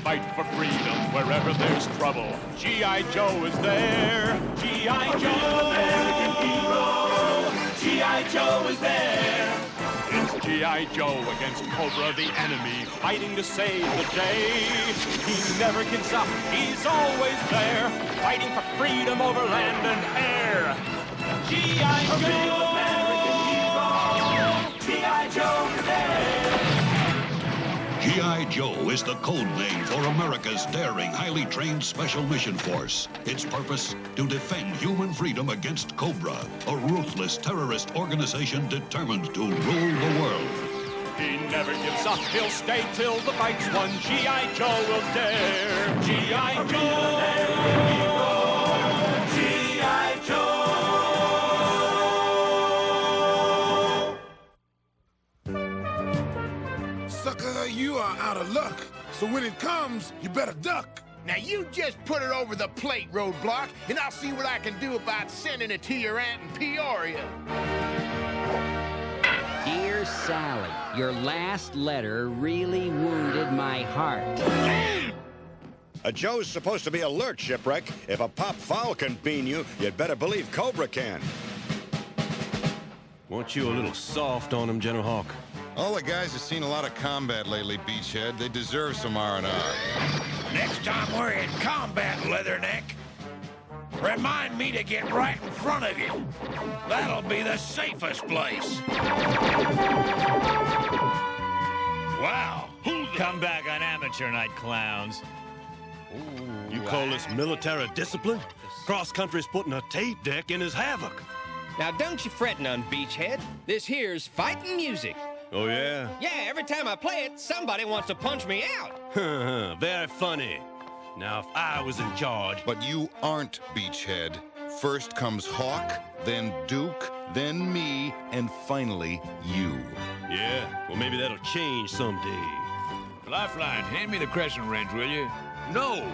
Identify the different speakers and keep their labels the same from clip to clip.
Speaker 1: fight for freedom wherever there's trouble. G.I. Joe is there. G.I. Joe, American hero. G.I. Joe is there. It's G.I. Joe against Cobra, the enemy, fighting to save the day. He never gives up, he's always there, fighting for freedom over land and air. G.I. Joe, American hero. G.I. Joe is there.
Speaker 2: G.I. Joe is the code name for America's daring, highly trained Special Mission Force. Its purpose, to defend human freedom against Cobra, a ruthless terrorist organization determined to rule the world.
Speaker 1: He never gives up, he'll stay till the fight's won. G.I. Joe will dare. G.I. Joe, G.I. Joe.
Speaker 3: Sucker, you are out of luck. So when it comes, you better duck.
Speaker 4: Now you just put it over the plate, Roadblock, and I'll see what I can do about sending it to your aunt in Peoria.
Speaker 5: Dear Sally, your last letter really wounded my heart.
Speaker 6: A Joe's supposed to be alert, Shipwreck. If a pop foul can bean you, you'd better believe Cobra can.
Speaker 7: Want you a little soft on him, General Hawk?
Speaker 8: All the guys have seen a lot of combat lately, Beachhead. They deserve some R&R.
Speaker 4: Next time we're in combat, Leatherneck, remind me to get right in front of you. That'll be the safest place. Wow.
Speaker 9: Come back on amateur night, clowns.
Speaker 7: You call this military discipline? Cross-country's putting a tape deck in his havoc.
Speaker 10: Now, don't you fret none, Beachhead. This here's fighting music.
Speaker 7: Oh, yeah?
Speaker 10: Yeah, every time I play it, somebody wants to punch me out.
Speaker 7: Very funny. Now, if I was in charge...
Speaker 8: But you aren't, Beachhead. First comes Hawk, then Duke, then me, and finally you.
Speaker 7: Yeah, well, maybe that'll change someday.
Speaker 4: Lifeline, hand me the crescent wrench, will you?
Speaker 7: No!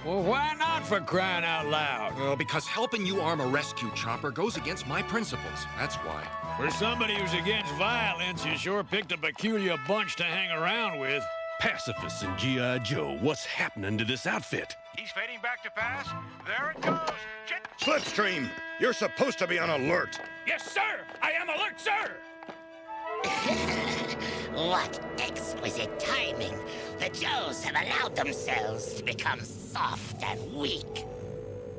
Speaker 4: Well, why not, for crying out loud?
Speaker 11: Because helping you arm a rescue chopper goes against my principles. That's why.
Speaker 4: For somebody who's against violence, you sure picked a peculiar bunch to hang around with.
Speaker 7: Pacifists and G.I. Joe, what's happening to this outfit?
Speaker 4: He's fading back to pass. There it goes.
Speaker 6: Slipstream, you're supposed to be on alert.
Speaker 4: Yes, sir. I am alert, sir.
Speaker 12: What exquisite timing. The Joes have allowed themselves to become soft and weak.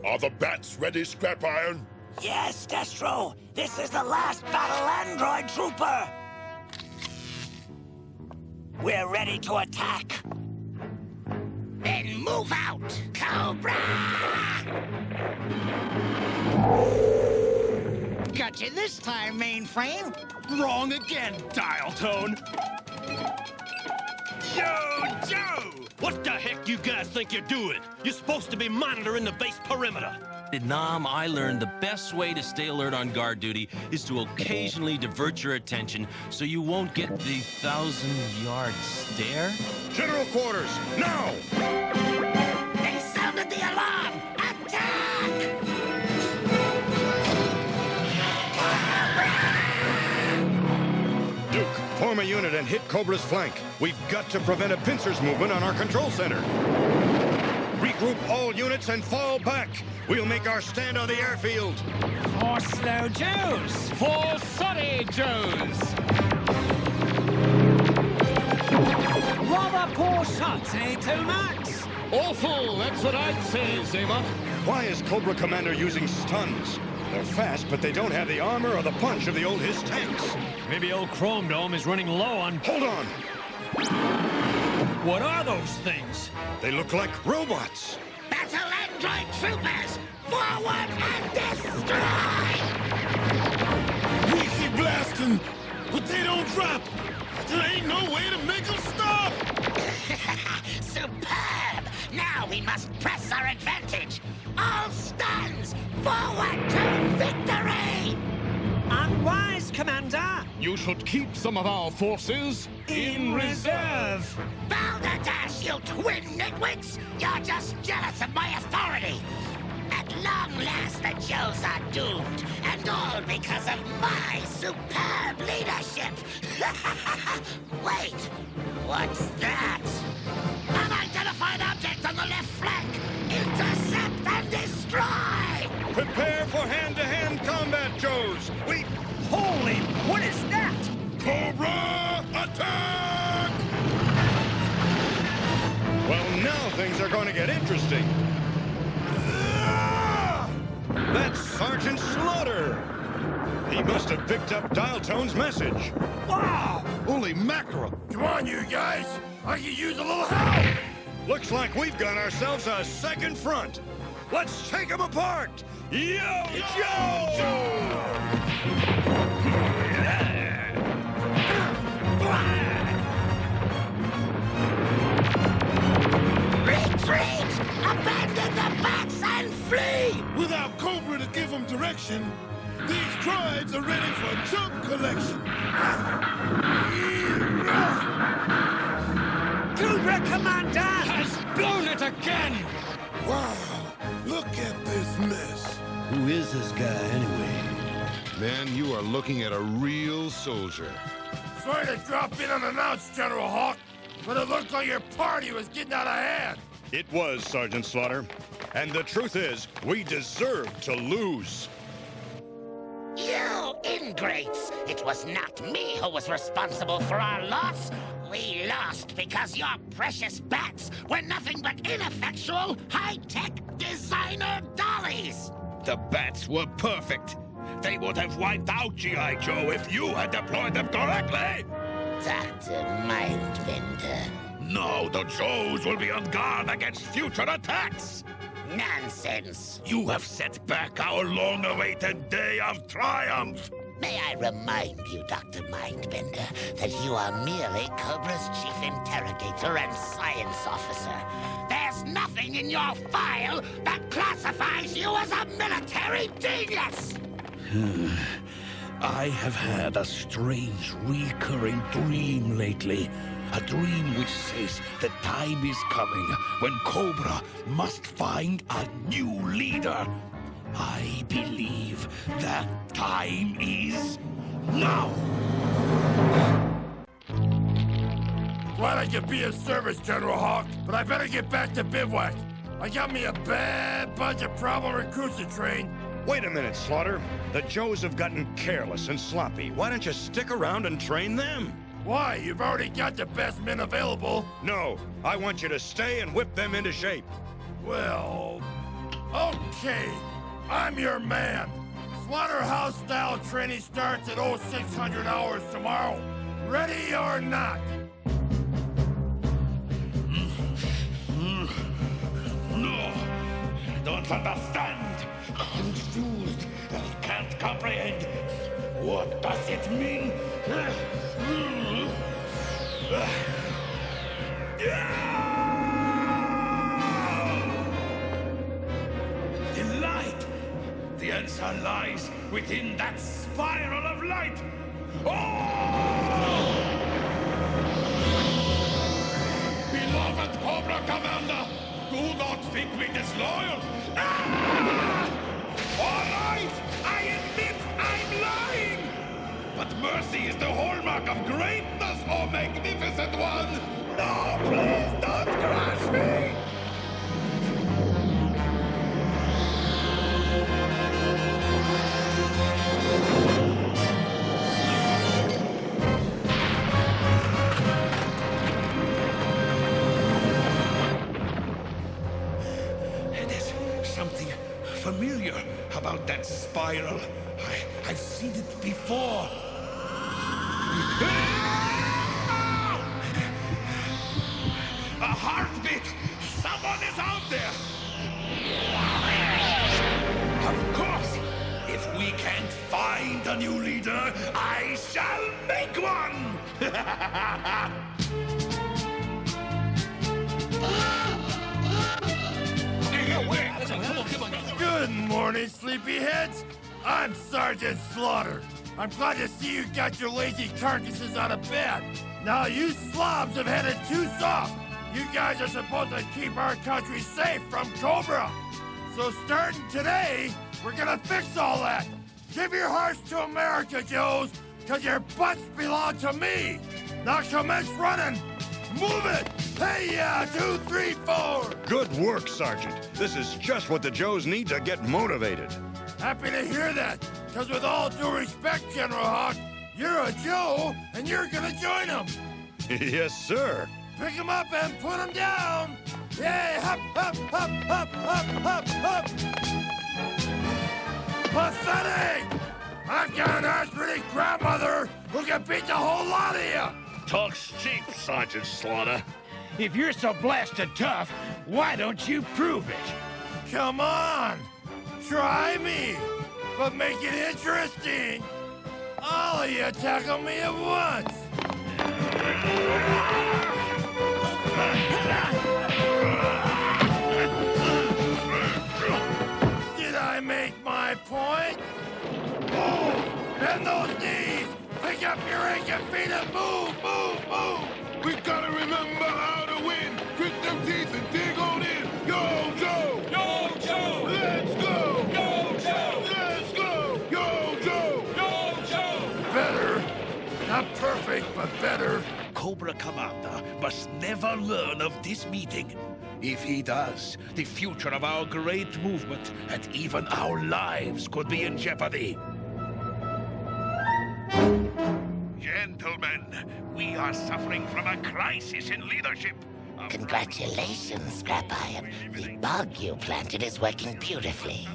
Speaker 3: Are the bats ready, Scrap Iron?
Speaker 12: Yes, Destro. This is the last battle android trooper. We're ready to attack. Then move out, Cobra!
Speaker 13: Got you this time, mainframe.
Speaker 7: Wrong again, dial tone. Yo, Joe! What the heck you guys think you're doing? You're supposed to be monitoring the base perimeter.
Speaker 14: Nam, I learned the best way to stay alert on guard duty is to occasionally divert your attention so you won't get the 1,000-yard stare.
Speaker 6: General quarters, now!
Speaker 12: They sounded the alarm! Attack!
Speaker 6: Duke, form a unit and hit Cobra's flank. We've got to prevent a pincer's movement on our control center. Regroup all units and fall back. We'll make our stand on the airfield.
Speaker 13: For slow Joes.
Speaker 4: For sorry Joes.
Speaker 13: Rather poor shots, eh, Tomax?
Speaker 4: Awful, that's what I'd say, Zema.
Speaker 6: Why is Cobra Commander using stuns? They're fast, but they don't have the armor or the punch of the old his tanks.
Speaker 4: Maybe old Chrome Dome is running low on...
Speaker 6: Hold on!
Speaker 4: What are those things?
Speaker 6: They look like robots.
Speaker 12: Battle android troopers! Forward and destroy!
Speaker 3: We keep blasting, but they don't drop. There ain't no way to make them stop.
Speaker 12: Superb! Now we must press our advantage. All stuns! Forward to victory!
Speaker 13: Unwise, Commander.
Speaker 4: You should keep some of our forces in reserve.
Speaker 12: Balderdash, you twin nitwits! You're just jealous of my authority. At long last, the Joes are doomed, and all because of my superb leadership. Wait, what's that? Unidentified unidentified object on the left flank! Intercept and destroy!
Speaker 6: Prepare for hand-to-hand combat, Joes!
Speaker 13: Holy, what is that?
Speaker 3: Cobra, attack!
Speaker 6: Well, now things are going to get interesting. That's Sergeant Slaughter! He must have picked up Dial Tone's message.
Speaker 3: Wow! Holy mackerel! Come on, you guys! I could use a little help!
Speaker 6: Looks like we've got ourselves a second front. Let's take them apart! Yo, Joe!
Speaker 12: Retreat! Abandon the bats and flee!
Speaker 3: Without Cobra to give them direction, these droids are ready for junk collection.
Speaker 13: Cobra Commander
Speaker 3: has blown it again! Wow, look at this mess.
Speaker 15: Who is this guy, anyway?
Speaker 8: Man, you are looking at a real soldier.
Speaker 3: Sorry to drop in unannounced, General Hawk, but it looked like your party was getting out of hand.
Speaker 6: It was, Sergeant Slaughter. And the truth is, we deserved to lose.
Speaker 12: You ingrates! It was not me who was responsible for our loss. We lost because your precious bats were nothing but ineffectual, high-tech designer dollies!
Speaker 4: The bats were perfect. They would have wiped out G.I. Joe if you had deployed them correctly!
Speaker 12: Dr. Mindbender.
Speaker 4: Now the Joes will be on guard against future attacks!
Speaker 12: Nonsense!
Speaker 4: You have set back our long-awaited day of triumph!
Speaker 12: May I remind you, Dr. Mindbender, that you are merely Cobra's chief interrogator and science officer. There's nothing in your file that classifies you as a military genius!
Speaker 16: I have had a strange recurring dream lately. A dream which says the time is coming when Cobra must find a new leader. I believe that time is now!
Speaker 3: Glad I could be of service, General Hawk, but I better get back to bivouac. I got me a bad bunch of problem recruits to train.
Speaker 6: Wait a minute, Slaughter. The Joes have gotten careless and sloppy. Why don't you stick around and train them?
Speaker 3: Why? You've already got the best men available.
Speaker 6: No, I want you to stay and whip them into shape.
Speaker 3: Well, okay. I'm your man. Slaughterhouse-style training starts at 0600 hours tomorrow. Ready or not?
Speaker 4: No, I don't understand. Confused. I can't comprehend. What does it mean? The light! The answer lies within that spiral of light! Oh! Beloved Cobra Commander, do not think me disloyal! Ah! All right, I admit I'm lying! But mercy is the hallmark of greatness, oh magnificent one! No, please don't crush me! There's something familiar about that spiral. I've seen it before. A heartbeat! Someone is out there! Of course! If we can't find a new leader, I shall make one!
Speaker 3: Good morning, sleepyheads. I'm Sergeant Slaughter. I'm glad to see you got your lazy carcasses out of bed. Now you slobs have headed too soft. You guys are supposed to keep our country safe from Cobra. So starting today, we're gonna fix all that. Give your hearts to America, Joes, because your butts belong to me. Now commence running. Move it! Hey, yeah, 2, 3, 4!
Speaker 6: Good work, Sergeant. This is just what the Joes need to get motivated.
Speaker 3: Happy to hear that, because with all due respect, General Hawk, you're a Joe, and you're gonna join them.
Speaker 6: Yes, sir.
Speaker 3: Pick him up and put him down! Yay! Hop, hop, hop, hop, hop, hop, hop! Pathetic! I've got an arthritic grandmother who can beat the whole lot of you!
Speaker 4: Talk's cheap, Sergeant Slaughter.
Speaker 13: If you're so blasted tough, why don't you prove it?
Speaker 3: Come on! Try me! But make it interesting! All of you tackle me at once! Did I make my point? Move! Bend those knees! Pick up your aching feet and move, move, move!
Speaker 4: We've got to remember how to win! Grit them teeth and dig on in! Yo, Joe! Yo, Joe! Let's go! Yo, Joe! Let's go! Yo, Joe! Yo, Joe!
Speaker 3: Better. Not perfect, but better.
Speaker 16: Cobra Commander must never learn of this meeting. If he does, the future of our great movement and even our lives could be in jeopardy.
Speaker 4: Gentlemen, we are suffering from a crisis in leadership.
Speaker 12: Congratulations, Scrap Iron. The bug you planted is working beautifully.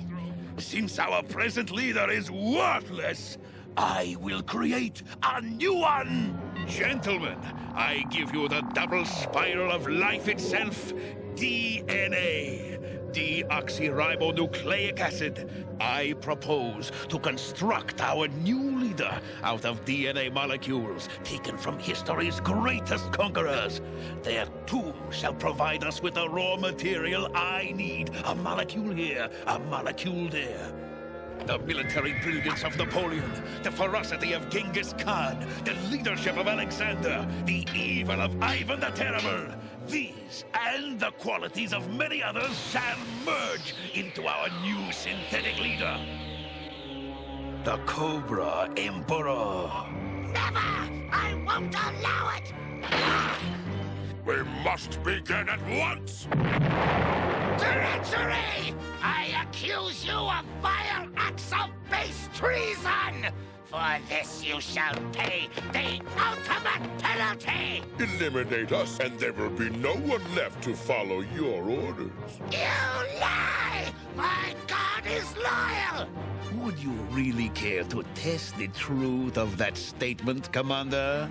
Speaker 16: Since our present leader is worthless, I will create a new one!
Speaker 4: Gentlemen, I give you the double spiral of life itself, DNA. Deoxyribonucleic acid. I propose to construct our new leader out of DNA molecules taken from history's greatest conquerors. Their tomb shall provide us with the raw material I need. A molecule here, a molecule there. The military brilliance of Napoleon, the ferocity of Genghis Khan, the leadership of Alexander, the evil of Ivan the Terrible. These and the qualities of many others shall merge into our new synthetic leader. The Cobra Emperor.
Speaker 12: Never! I won't allow it!
Speaker 4: We must begin at once!
Speaker 12: Treachery! I accuse you of vile acts of base treason! For this you shall pay the ultimate penalty!
Speaker 4: Eliminate us, and there will be no one left to follow your orders.
Speaker 12: You lie! My God is loyal!
Speaker 16: Would you really care to test the truth of that statement, Commander?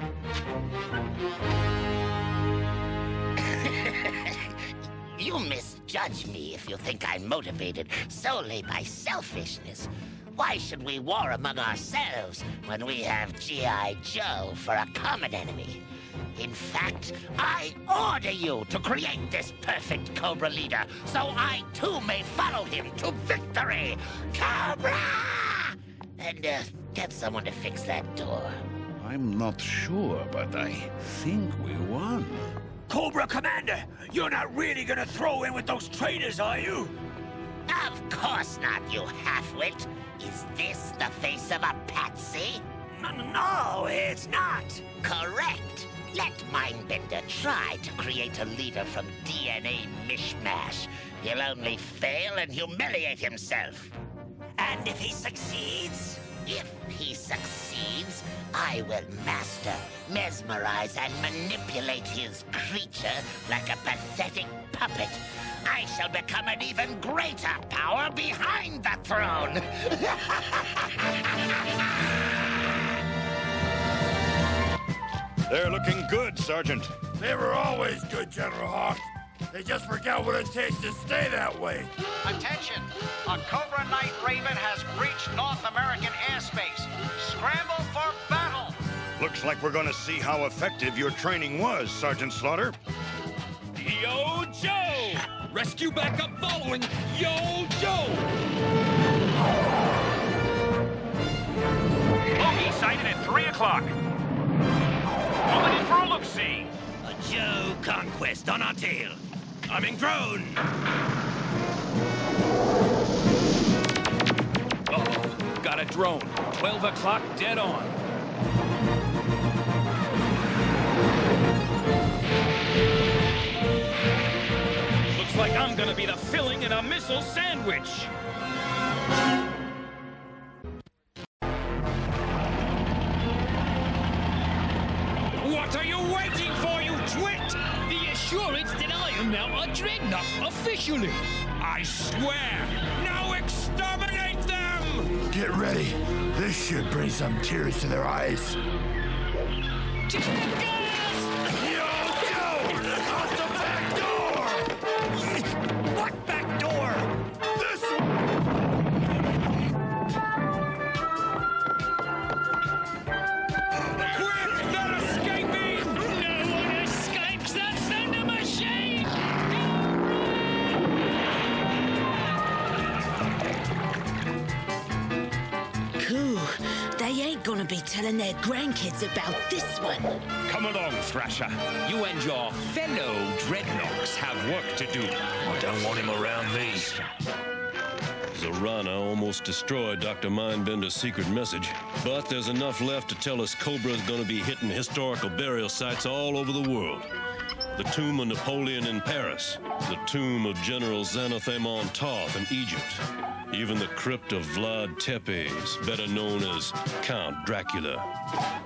Speaker 12: You misjudge me if you think I'm motivated solely by selfishness. Why should we war among ourselves when we have G.I. Joe for a common enemy? In fact, I order you to create this perfect Cobra leader so I too may follow him to victory! Cobra! And get someone to fix that door.
Speaker 16: I'm not sure, but I think we won.
Speaker 13: Cobra Commander, you're not really gonna throw in with those traitors, are you?
Speaker 12: Of course not, you half-wit. Is this the face of a patsy?
Speaker 13: No, it's not.
Speaker 12: Correct. Let Mindbender try to create a leader from DNA mishmash. He'll only fail and humiliate himself.
Speaker 13: And if he succeeds?
Speaker 12: If he succeeds, I will master, mesmerize, and manipulate his creature like a pathetic puppet. I shall become an even greater power behind the throne.
Speaker 6: They're looking good, Sergeant.
Speaker 3: They were always good, General Hawk. They just forgot what it takes to stay that way.
Speaker 17: Attention! A Cobra Knight Raven has breached North American airspace. Scramble for battle!
Speaker 6: Looks like we're gonna see how effective your training was, Sergeant Slaughter.
Speaker 9: Yo, Joe! Rescue backup following! Yo, Joe!
Speaker 18: Bogey sighted at 3 o'clock. Pulling in for a look-see.
Speaker 13: A Joe conquest on our tail. Coming drone!
Speaker 9: Uh-oh, got a drone. 12 o'clock, dead on. a missile sandwich.
Speaker 13: What are you waiting for, you twit?
Speaker 19: The assurance that I am now a dreadnought officially.
Speaker 13: I swear, now exterminate them!
Speaker 3: Get ready. This should bring some tears to their eyes. Out the back door!
Speaker 13: What back door?
Speaker 3: This
Speaker 13: Quick, they're escaping!
Speaker 19: No one escapes that thunder machine!
Speaker 20: Cool. They ain't gonna be telling their grandkids about this one.
Speaker 9: Come along, Thrasher. You and your fellow dreadnoughts have work to do.
Speaker 13: I don't want him around me.
Speaker 7: Zorana almost destroyed Dr. Mindbender's secret message, but there's enough left to tell us Cobra's gonna be hitting historical burial sites all over the world. The tomb of Napoleon in Paris, the tomb of General Xanathamon Toth in Egypt, even the crypt of Vlad Tepes, better known as Count Dracula.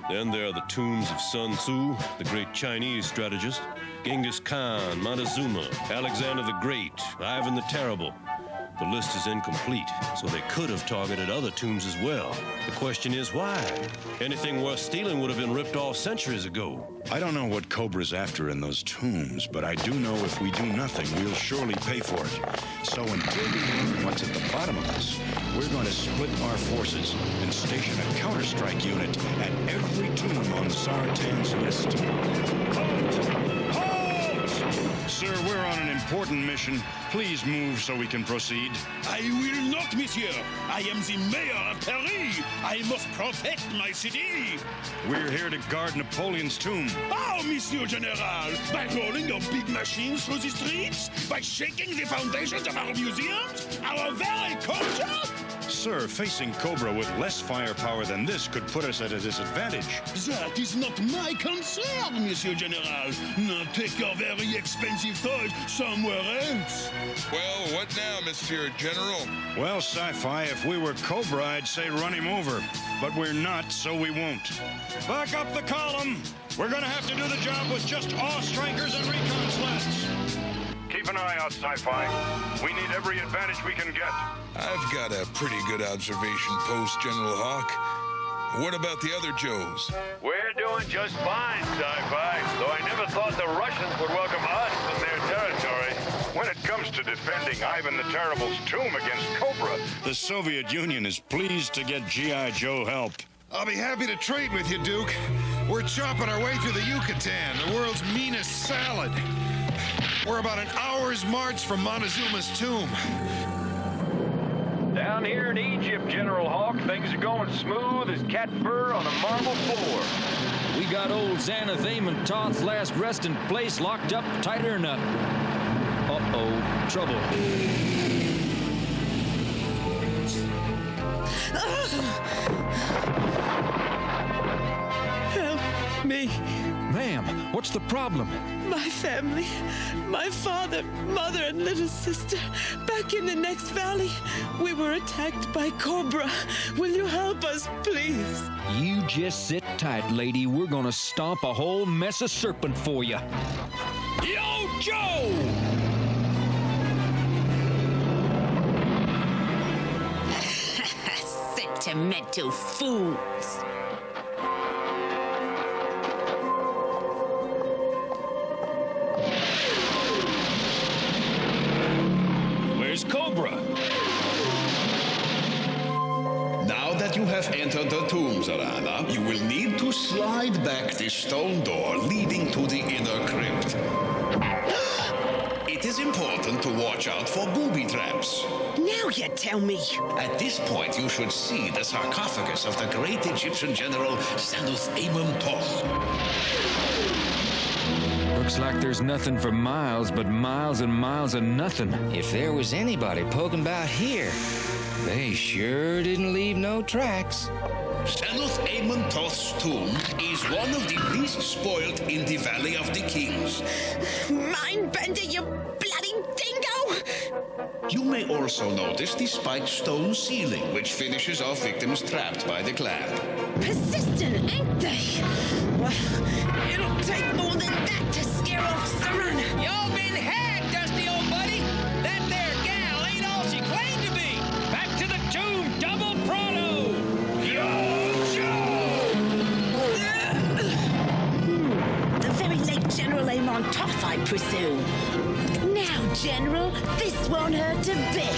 Speaker 7: Then there are the tombs of Sun Tzu, the great Chinese strategist, Genghis Khan, Montezuma, Alexander the Great, Ivan the Terrible. The list is incomplete, so they could have targeted other tombs as well. The question is why? Anything worth stealing would have been ripped off centuries ago.
Speaker 6: I don't know what Cobra's after in those tombs, but I do know if we do nothing, we'll surely pay for it. So until we learn what's at the bottom of this, we're going to split our forces and station a counter-strike unit at every tomb on Sartan's list. Halt! Sir, we're on an important mission. Please move so we can proceed.
Speaker 4: I will not, monsieur. I am the mayor of Paris. I must protect my city.
Speaker 6: We're here to guard Napoleon's tomb.
Speaker 4: How, Monsieur General? By rolling your big machines through the streets? By shaking the foundations of our museums? Our very culture?
Speaker 6: Sir, facing Cobra with less firepower than this could put us at a disadvantage.
Speaker 4: That is not my concern, Monsieur General. Now take your very expensive toys somewhere else.
Speaker 21: Well, what now, Monsieur General?
Speaker 6: Well, Sci-Fi, if we were Cobra, I'd say run him over. But we're not, so we won't. Back up the column! We're gonna have to do the job with just awe-strikers and recon sleds.
Speaker 22: Keep an eye out, Sci-Fi. We need every advantage we can get.
Speaker 21: I've got a pretty good observation post, General Hawk. What about the other Joes?
Speaker 22: We're doing just fine, Sci-Fi, though I never thought the Russians would welcome us in their territory. When it comes to defending Ivan the Terrible's tomb against Cobra,
Speaker 6: the Soviet Union is pleased to get G.I. Joe help.
Speaker 23: I'll be happy to trade with you, Duke. We're chopping our way through the Yucatan, the world's meanest salad. We're about an hour's march from Montezuma's tomb.
Speaker 22: down here in Egypt, General Hawk, things are going smooth as cat fur on a marble floor.
Speaker 9: We got old Xanathamon Toth's last resting place locked up tighter than a... Uh-oh, trouble.
Speaker 24: Help me.
Speaker 9: Ma'am, what's the problem?
Speaker 24: My family, my father, mother, and little sister, back in the next valley. We were attacked by Cobra. Will you help us, please?
Speaker 9: You just sit tight, lady. We're gonna stomp a whole mess of serpent for you.
Speaker 13: Yo, Joe!
Speaker 20: Sentimental fools.
Speaker 9: Where's Cobra?
Speaker 25: Now that you have entered the tombs, Arana, you will need to slide back the stone door leading to the inner crypt. It is important to watch out for booby traps.
Speaker 20: Now you tell me.
Speaker 25: At this point, you should see the sarcophagus of the great Egyptian general Serpentor.
Speaker 9: Looks like there's nothing for miles, but miles and miles of nothing.
Speaker 10: If there was anybody poking about here, they sure didn't leave no tracks.
Speaker 25: Serpentor's tomb is one of the least spoiled in the Valley of the Kings.
Speaker 20: Mindbender, you bloody dingo!
Speaker 24: No!
Speaker 25: You may also notice the spiked stone ceiling, which finishes off victims trapped by the clamp.
Speaker 20: Persistent, ain't they? Well, it'll take more than that to scare off Serana.
Speaker 19: Y'all been had, Dusty old buddy. That there gal ain't all she claimed to be. Back to the tomb, double pronto. Yo, Joe!
Speaker 20: The very late General Amon Toth, I presume. Now, General, this won't hurt a bit.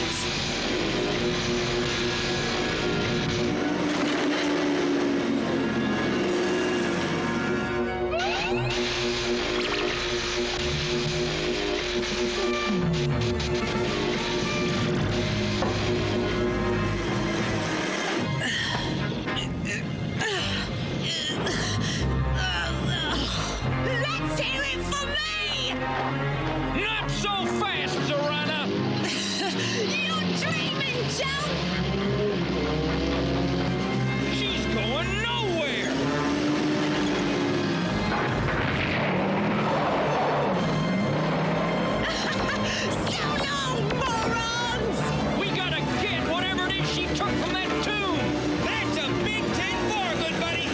Speaker 19: Let's hear it for me! Not so fast, Serana!
Speaker 20: You're dreaming, Joe!
Speaker 19: She's going nowhere!
Speaker 20: So long, morons!
Speaker 19: We gotta get whatever it is she took from that tomb! That's a big 10-4, good buddy!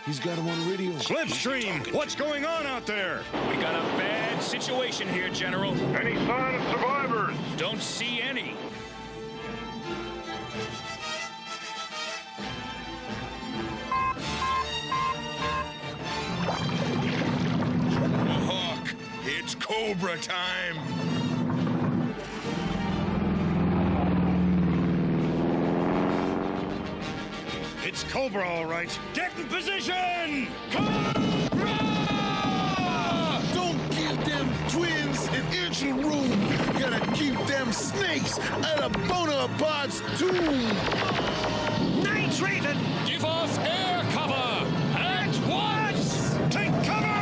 Speaker 23: He's got him on radio.
Speaker 6: Slipstream, what's going on out there?
Speaker 18: We got a bad situation here, General.
Speaker 22: Any sign of survivors?
Speaker 18: Don't see any.
Speaker 21: Hawk, it's Cobra time.
Speaker 3: It's Cobra, all right. Get in position!
Speaker 23: Don't give them twins an inch of room. Gotta keep them snakes out of Bonaparte's tomb.
Speaker 19: Night Raven!
Speaker 18: Give off air cover! At once!
Speaker 3: Take cover!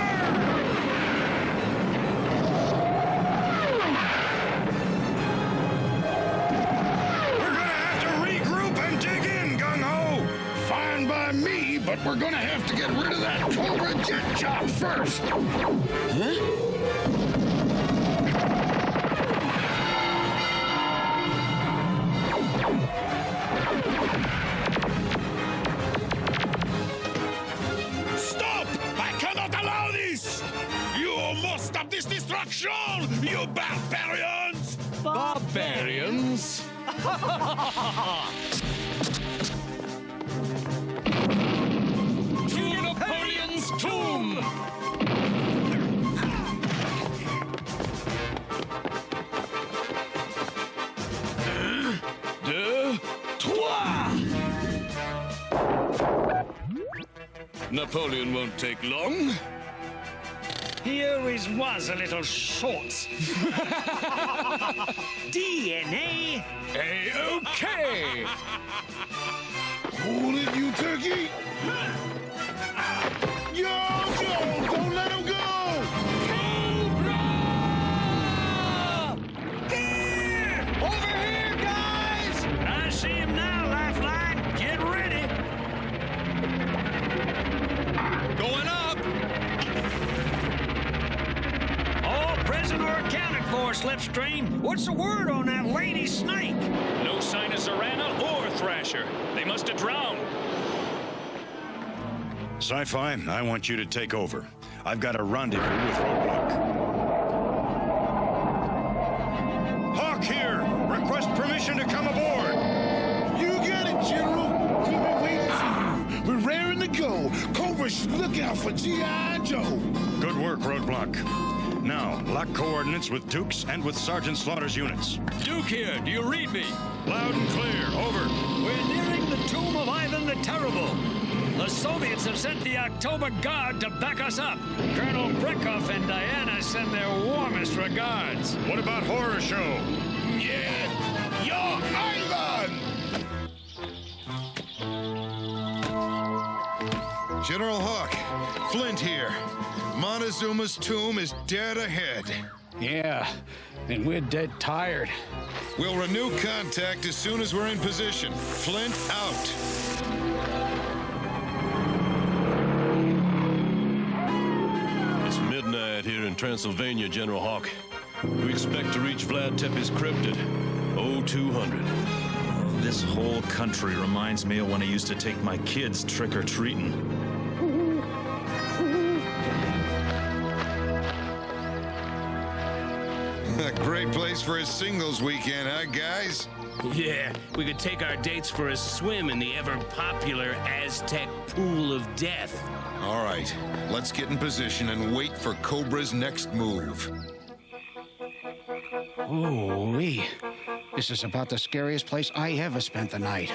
Speaker 3: We're gonna have to regroup and dig in, gung-ho!
Speaker 23: Fine by me, but we're gonna have to get rid of that Cobra jet chop first. Huh?
Speaker 4: Stop! I cannot allow this! You must stop this destruction, you barbarians!
Speaker 18: Barbarians? To Napoleon's tomb! Napoleon won't take long.
Speaker 19: He always was a little short. DNA?
Speaker 18: A-OK!
Speaker 23: Hold it, you turkey! Yo, Joe, don't let him go!
Speaker 19: Cobra! Here! Over here, guys! I see him now, Lifeline. Get ready.
Speaker 18: Going up!
Speaker 19: All present or accounted for, Slipstream. What's the word on that lady snake?
Speaker 18: No sign of Serana or Thrasher. They must have drowned.
Speaker 6: Sci-Fi, I want you to take over. I've got a rendezvous with Roadblock.
Speaker 3: Hawk here! Request permission to come aboard!
Speaker 23: You got it, General. We've been waiting for you. We're raring to go. Cobra should look out for G.I. Joe.
Speaker 6: Good work, Roadblock. Now, lock coordinates with Duke's and with Sergeant Slaughter's units.
Speaker 18: Duke here, do you read me?
Speaker 6: Loud and clear, over.
Speaker 19: We're nearing the tomb of Ivan the Terrible. The Soviets have sent the October Guard to back us up. Colonel Brekov and Diana send their warmest regards.
Speaker 3: What about Horror Show?
Speaker 4: Yeah, you're Ivan!
Speaker 23: General Hawk, Flint here. Montezuma's tomb is dead ahead.
Speaker 16: Yeah, and we're dead tired.
Speaker 23: We'll renew contact as soon as we're in position. Flint out.
Speaker 7: It's midnight here in Transylvania, General Hawk. We expect to reach Vlad Tepes crypt at 0200.
Speaker 1: This whole country reminds me of when I used to take my kids trick-or-treating.
Speaker 23: A great place for a singles weekend, huh, guys?
Speaker 2: Yeah, we could take our dates for a swim in the ever-popular Aztec Pool of Death.
Speaker 23: All right, let's get in position and wait for Cobra's next move.
Speaker 5: Ooh-wee. This is about the scariest place I ever spent the night.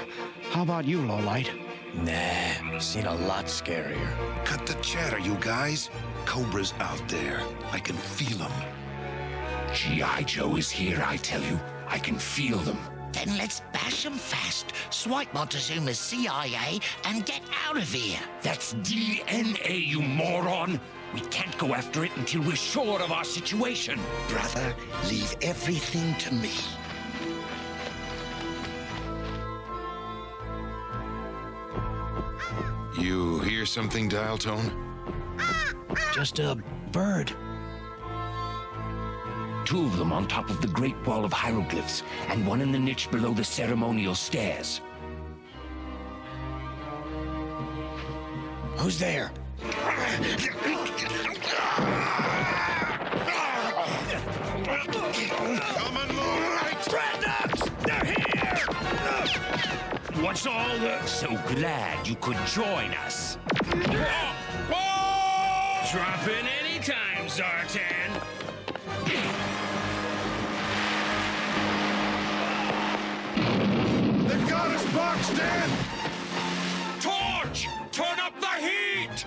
Speaker 5: How about you, Lowlight?
Speaker 15: Nah, seen a lot scarier.
Speaker 8: Cut the chatter, you guys. Cobra's out there. I can feel him.
Speaker 16: G.I. Joe is here, I tell you. I can feel them.
Speaker 12: Then let's bash them fast, swipe Montezuma's CIA, and get out of here.
Speaker 16: That's DNA, you moron. We can't go after it until we're sure of our situation.
Speaker 12: Brother, leave everything to me.
Speaker 23: You hear something, dial tone?
Speaker 5: Just a bird.
Speaker 16: Two of them on top of the Great Wall of Hieroglyphs, and one in the niche below the ceremonial stairs.
Speaker 5: Who's there?
Speaker 23: Coming, Lowlight!
Speaker 13: Rednecks! They're here!
Speaker 16: What's all the... So glad you could join us.
Speaker 2: Drop in anytime, Zartan.
Speaker 23: They've got us boxed in!
Speaker 13: Torch! Turn up the heat!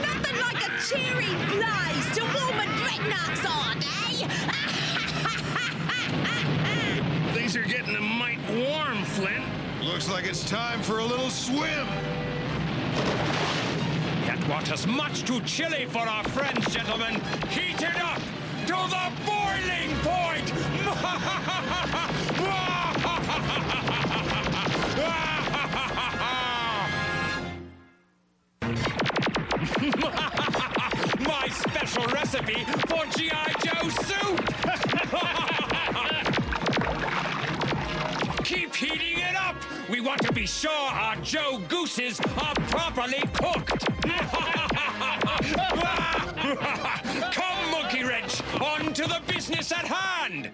Speaker 20: Nothing like a cheery blaze to warm a dreadnoughts on, eh?
Speaker 2: Things are getting a mite warm, Flint.
Speaker 23: Looks like it's time for a little swim.
Speaker 13: That water's much too chilly for our friends, gentlemen. Heat it up to the boiling point! My special recipe for G.I. Joe soup! Keep heating it up! We want to be sure our Joe Gooses are properly cooked! Come, Monkey Wrench, on to the business at hand!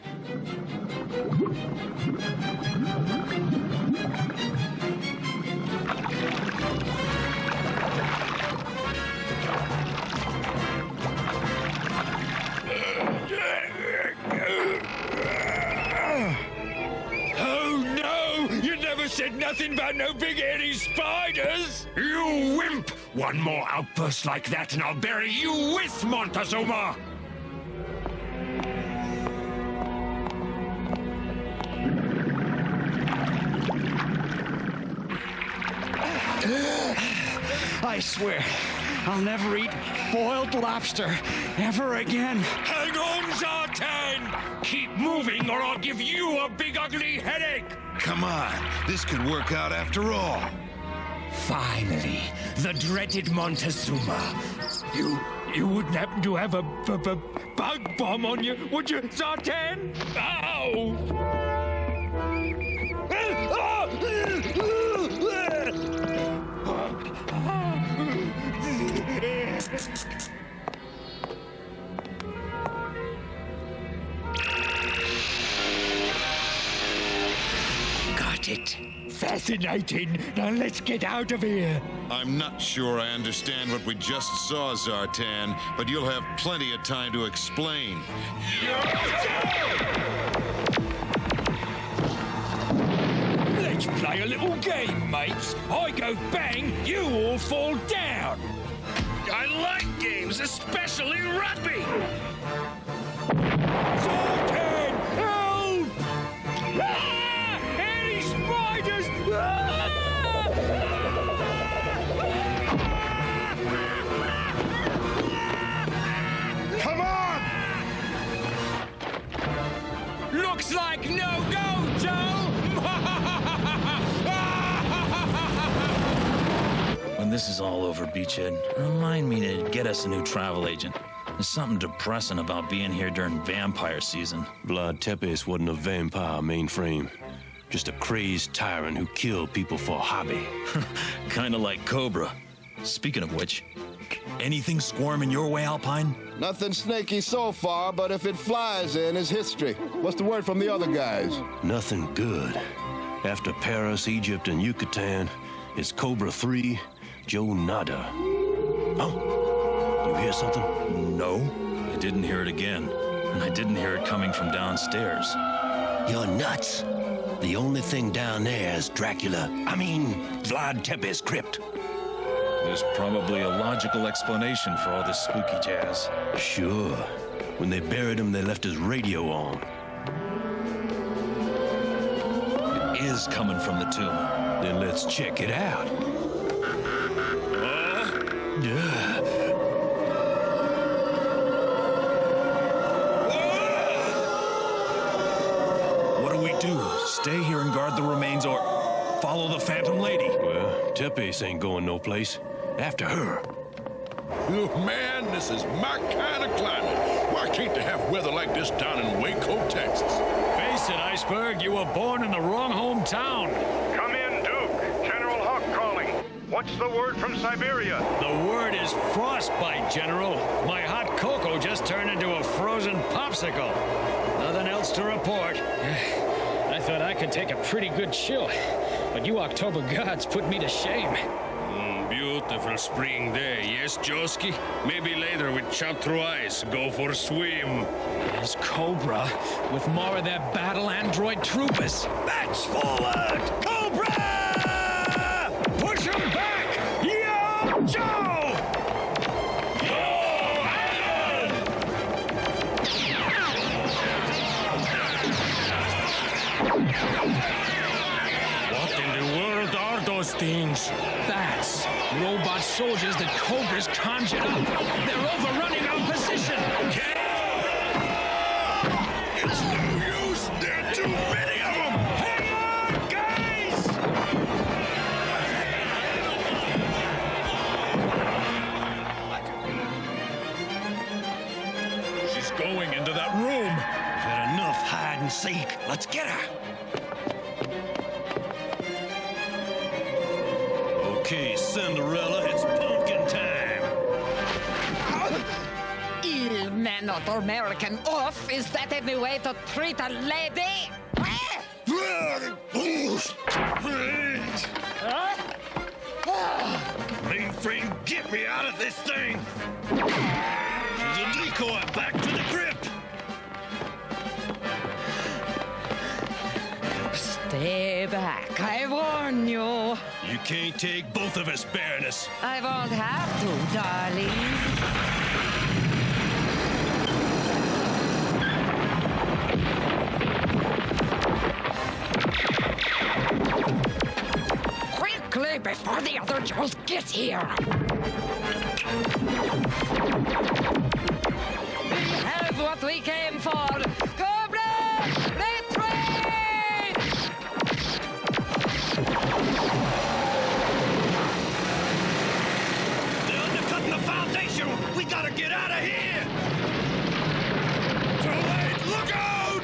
Speaker 19: Oh, no! You never said nothing about no big hairy spiders!
Speaker 16: You wimp! One more outburst like that and I'll bury you with Montezuma!
Speaker 5: I swear, I'll never eat boiled lobster ever again.
Speaker 13: Hang on, Zartan! Keep moving or I'll give you a big ugly headache!
Speaker 23: Come on, this could work out after all.
Speaker 16: Finally, the dreaded Montezuma.
Speaker 19: You wouldn't happen to have a bug bomb on you, would you, Zartan? Ow!
Speaker 16: Got it.
Speaker 19: Fascinating. Now let's get out of here.
Speaker 23: I'm not sure I understand what we just saw, Zartan, but you'll have plenty of time to explain.
Speaker 19: Let's play a little game, mates. I go bang, you all fall down.
Speaker 2: I like games, especially rugby.
Speaker 19: Zartan, help! Ah! Any spiders! Ah!
Speaker 13: Looks like no-go, Joe!
Speaker 1: When this is all over, Beachhead, remind me to get us a new travel agent. There's something depressing about being here during vampire season.
Speaker 7: Vlad Tepes wasn't a vampire, Mainframe. Just a crazed tyrant who killed people for a hobby.
Speaker 1: Kinda like Cobra. Speaking of which, anything squirming your way, Alpine?
Speaker 9: Nothing snaky so far, but if it flies in, it's history. What's the word from the other guys?
Speaker 7: Nothing good. After Paris, Egypt, and Yucatan, it's Cobra 3, Joe Nada. Oh, you hear something?
Speaker 1: No, I didn't hear it again. And I didn't hear it coming from downstairs.
Speaker 7: You're nuts. The only thing down there is Vlad Tepes' crypt.
Speaker 1: There's probably a logical explanation for all this spooky jazz.
Speaker 7: Sure. When they buried him, they left his radio on.
Speaker 1: It is coming from the tomb.
Speaker 7: Then let's check it out.
Speaker 1: What do we do? Stay here and guard the remains or follow the Phantom Lady?
Speaker 7: Well, Tepes ain't going no place. After her.
Speaker 4: Oh, man, this is my kind of climate. Why can't they have weather like this down in Waco, Texas?
Speaker 19: Face it, Iceberg, you were born in the wrong hometown.
Speaker 22: Come in, Duke. General Hawk calling. What's the word from Siberia?
Speaker 19: The word is frostbite, General. My hot cocoa just turned into a frozen popsicle. Nothing else to report.
Speaker 10: I thought I could take a pretty good chill, but you October gods put me to shame.
Speaker 2: Beautiful spring day, yes, Joski? Maybe later with chop through ice, go for a swim.
Speaker 10: There's Cobra with more of their battle android troopers.
Speaker 13: Backs forward! Cobra! Push him back! Yo, Joe! What in the world are those things?
Speaker 10: Bats. Robot soldiers that Cobra's conjured up. They're overrunning our position.
Speaker 4: It's no use. There are too many of them.
Speaker 13: Hang on, guys!
Speaker 1: She's going into that room.
Speaker 7: We've had enough hide and seek. Let's get her. Okay, Cinderella, it's pumpkin time.
Speaker 11: Il man not American off. Is that any way to treat a lady?
Speaker 13: Mainframe, get me out of this thing! She's a decoy back to the crypt!
Speaker 11: Stay back, I warn you.
Speaker 7: You can't take both of us, Baroness.
Speaker 11: I won't have to, darling. Quickly, before the other Joes get here! We have what we came for! Cobra! Retreat!
Speaker 13: They're undercutting the foundation! We gotta get out of here! Too late! Look out!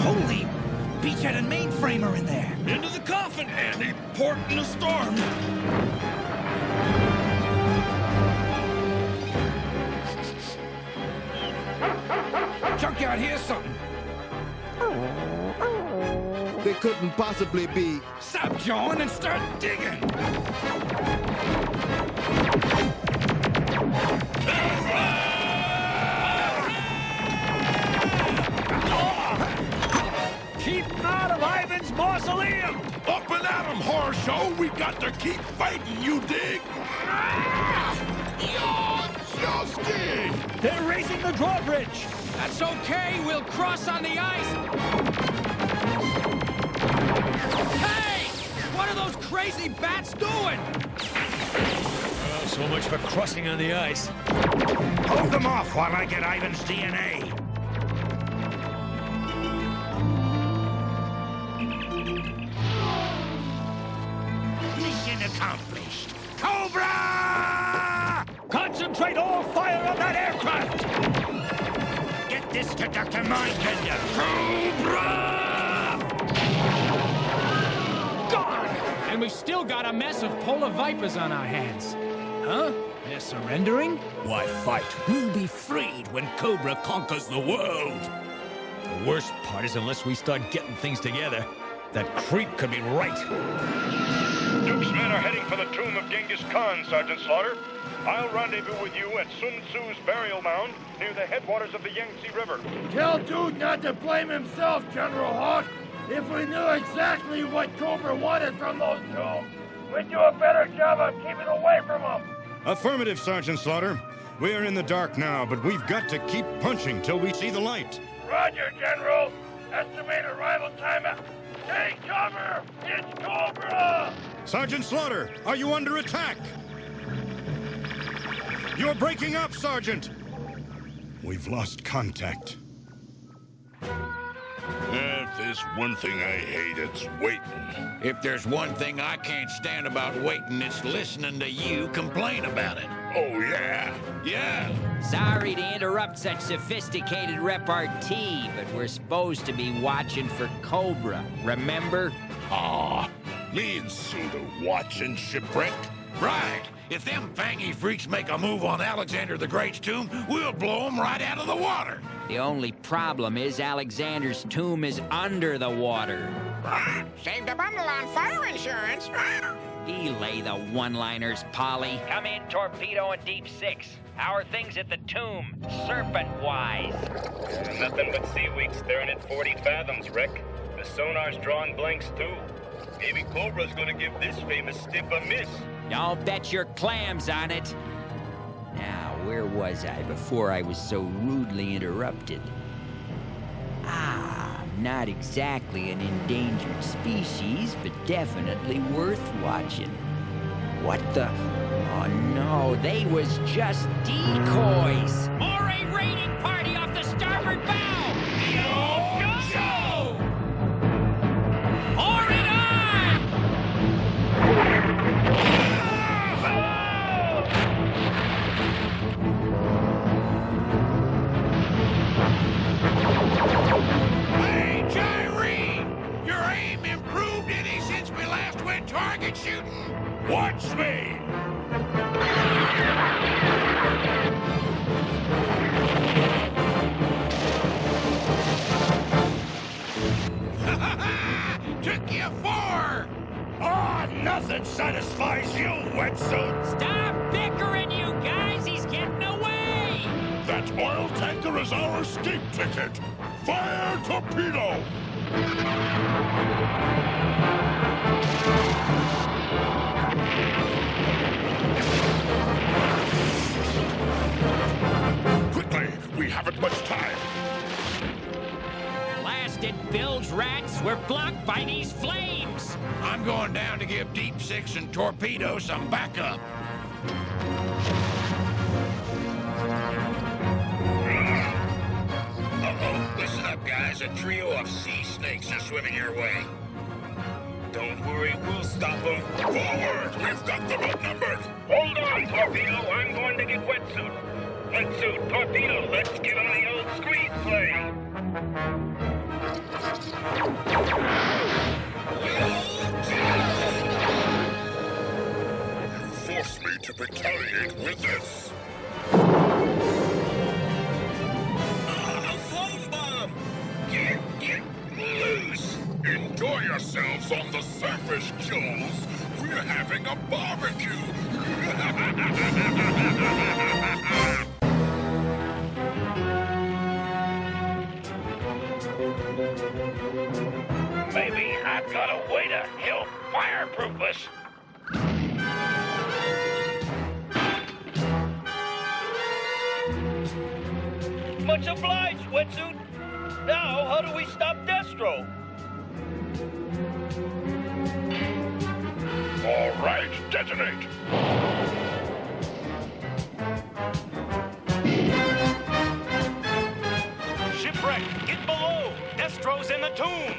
Speaker 14: Holy! Beachhead and Mainframe are in there!
Speaker 13: Into the coffin, Andy! Port in the storm!
Speaker 14: Junkyard, here's something!
Speaker 9: They couldn't possibly be.
Speaker 14: Stop jawing and start digging!
Speaker 13: Keep out of Ivan's mausoleum!
Speaker 4: Up and at 'em, horror show! We got to keep fighting, you dig? Joski!
Speaker 13: They're raising the drawbridge!
Speaker 10: That's okay, we'll cross on the ice! Hey! What are those crazy bats doing?
Speaker 13: So much for crossing on the ice.
Speaker 16: Hold them off while I get Ivan's DNA.
Speaker 12: Mission accomplished. Cobra!
Speaker 16: Concentrate all fire on that aircraft!
Speaker 12: Get this to Dr. Mindbender.
Speaker 16: Cobra!
Speaker 10: Gone! And we've still got a mess of polar vipers on our hands. Huh? They're surrendering?
Speaker 16: Why fight? We'll be freed when Cobra conquers the world.
Speaker 13: The worst part is unless we start getting things together, that creep could be right.
Speaker 22: Duke's men are heading for the tomb of Genghis Khan, Sergeant Slaughter. I'll rendezvous with you at Sun Tzu's burial mound near the headwaters of the Yangtze River.
Speaker 3: Tell Duke not to blame himself, General Hawk. If we knew exactly what Cobra wanted from those tombs, we'd do a better job of keeping away from them.
Speaker 6: Affirmative, Sergeant Slaughter. We're in the dark now, but we've got to keep punching till we see the light.
Speaker 3: Roger, General. Estimate arrival time at... Take cover! It's Cobra!
Speaker 6: Sergeant Slaughter, are you under attack? You're breaking up, Sergeant. We've lost contact.
Speaker 4: If there's one thing I hate, it's waiting.
Speaker 16: If there's one thing I can't stand about waiting, it's listening to you complain about it.
Speaker 4: Oh, yeah?
Speaker 16: Yeah.
Speaker 17: Sorry to interrupt such sophisticated repartee, but we're supposed to be watching for Cobra, remember?
Speaker 4: Aw, me and Suda watching shipwreck?
Speaker 16: Right. If them fangy freaks make a move on Alexander the Great's tomb, we'll blow them right out of the water.
Speaker 17: The only problem is Alexander's tomb is under the water.
Speaker 12: Saved a bundle on fire insurance.
Speaker 17: Delay the one-liners, Polly. Come in, Torpedo and Deep Six. How are things at the tomb, serpent-wise?
Speaker 18: Nothing but seaweed staring at 40 fathoms, Rick. The sonar's drawing blanks, too. Maybe Cobra's gonna give this famous stiff a miss.
Speaker 17: I'll bet your clams on it. Now, where was I before I was so rudely interrupted? Not exactly an endangered species, but definitely worth watching. What the? Oh no, they was just decoys! Or a raiding party off the starboard bow! Yo! Pour it on!
Speaker 16: Hey, Jerry! Your aim improved any since we last went target shooting?
Speaker 4: Watch me!
Speaker 16: Took you 4!
Speaker 4: Ah, nothing satisfies you, wetsuit!
Speaker 17: Stop bickering, you guys! He's getting away!
Speaker 4: That oil tanker is our escape ticket! Fire torpedo! Quickly, we haven't much time.
Speaker 17: Blasted bilge rats were blocked by these flames!
Speaker 16: I'm going down to give Deep Six and Torpedo some backup.
Speaker 4: Uh-oh, listen up, guys. A trio of sea snakes are swimming your way.
Speaker 18: Don't worry, we'll stop them.
Speaker 4: Forward! We've got them outnumbered!
Speaker 18: Hold on, Torpedo. I'm going to get Wetsuit. Wetsuit, Torpedo, let's get on the old screenplay.
Speaker 4: You forced me to retaliate with this.
Speaker 18: A foam bomb!
Speaker 4: Get loose! Enjoy yourselves on the surface, Joes. We're having a barbecue.
Speaker 18: Maybe I've got a way to help fireproof us. Much obliged, Wetsuit. Now, how do we stop Destro?
Speaker 4: All right, detonate.
Speaker 18: the tomb!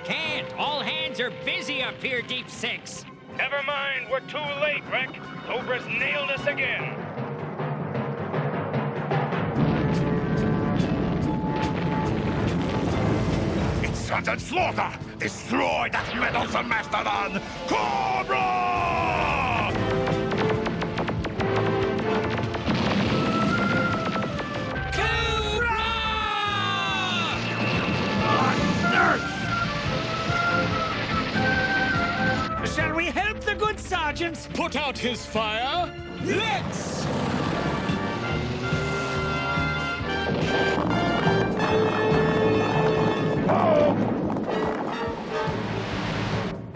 Speaker 17: Can't. All hands are busy up here, Deep Six.
Speaker 18: Never mind, we're too late, Rek. Cobra's nailed us again.
Speaker 4: It's Sergeant Slaughter! Destroy that meddlesome mastodon! Cobra!
Speaker 10: Shall we help the good sergeant?
Speaker 13: Put out his fire. Let's!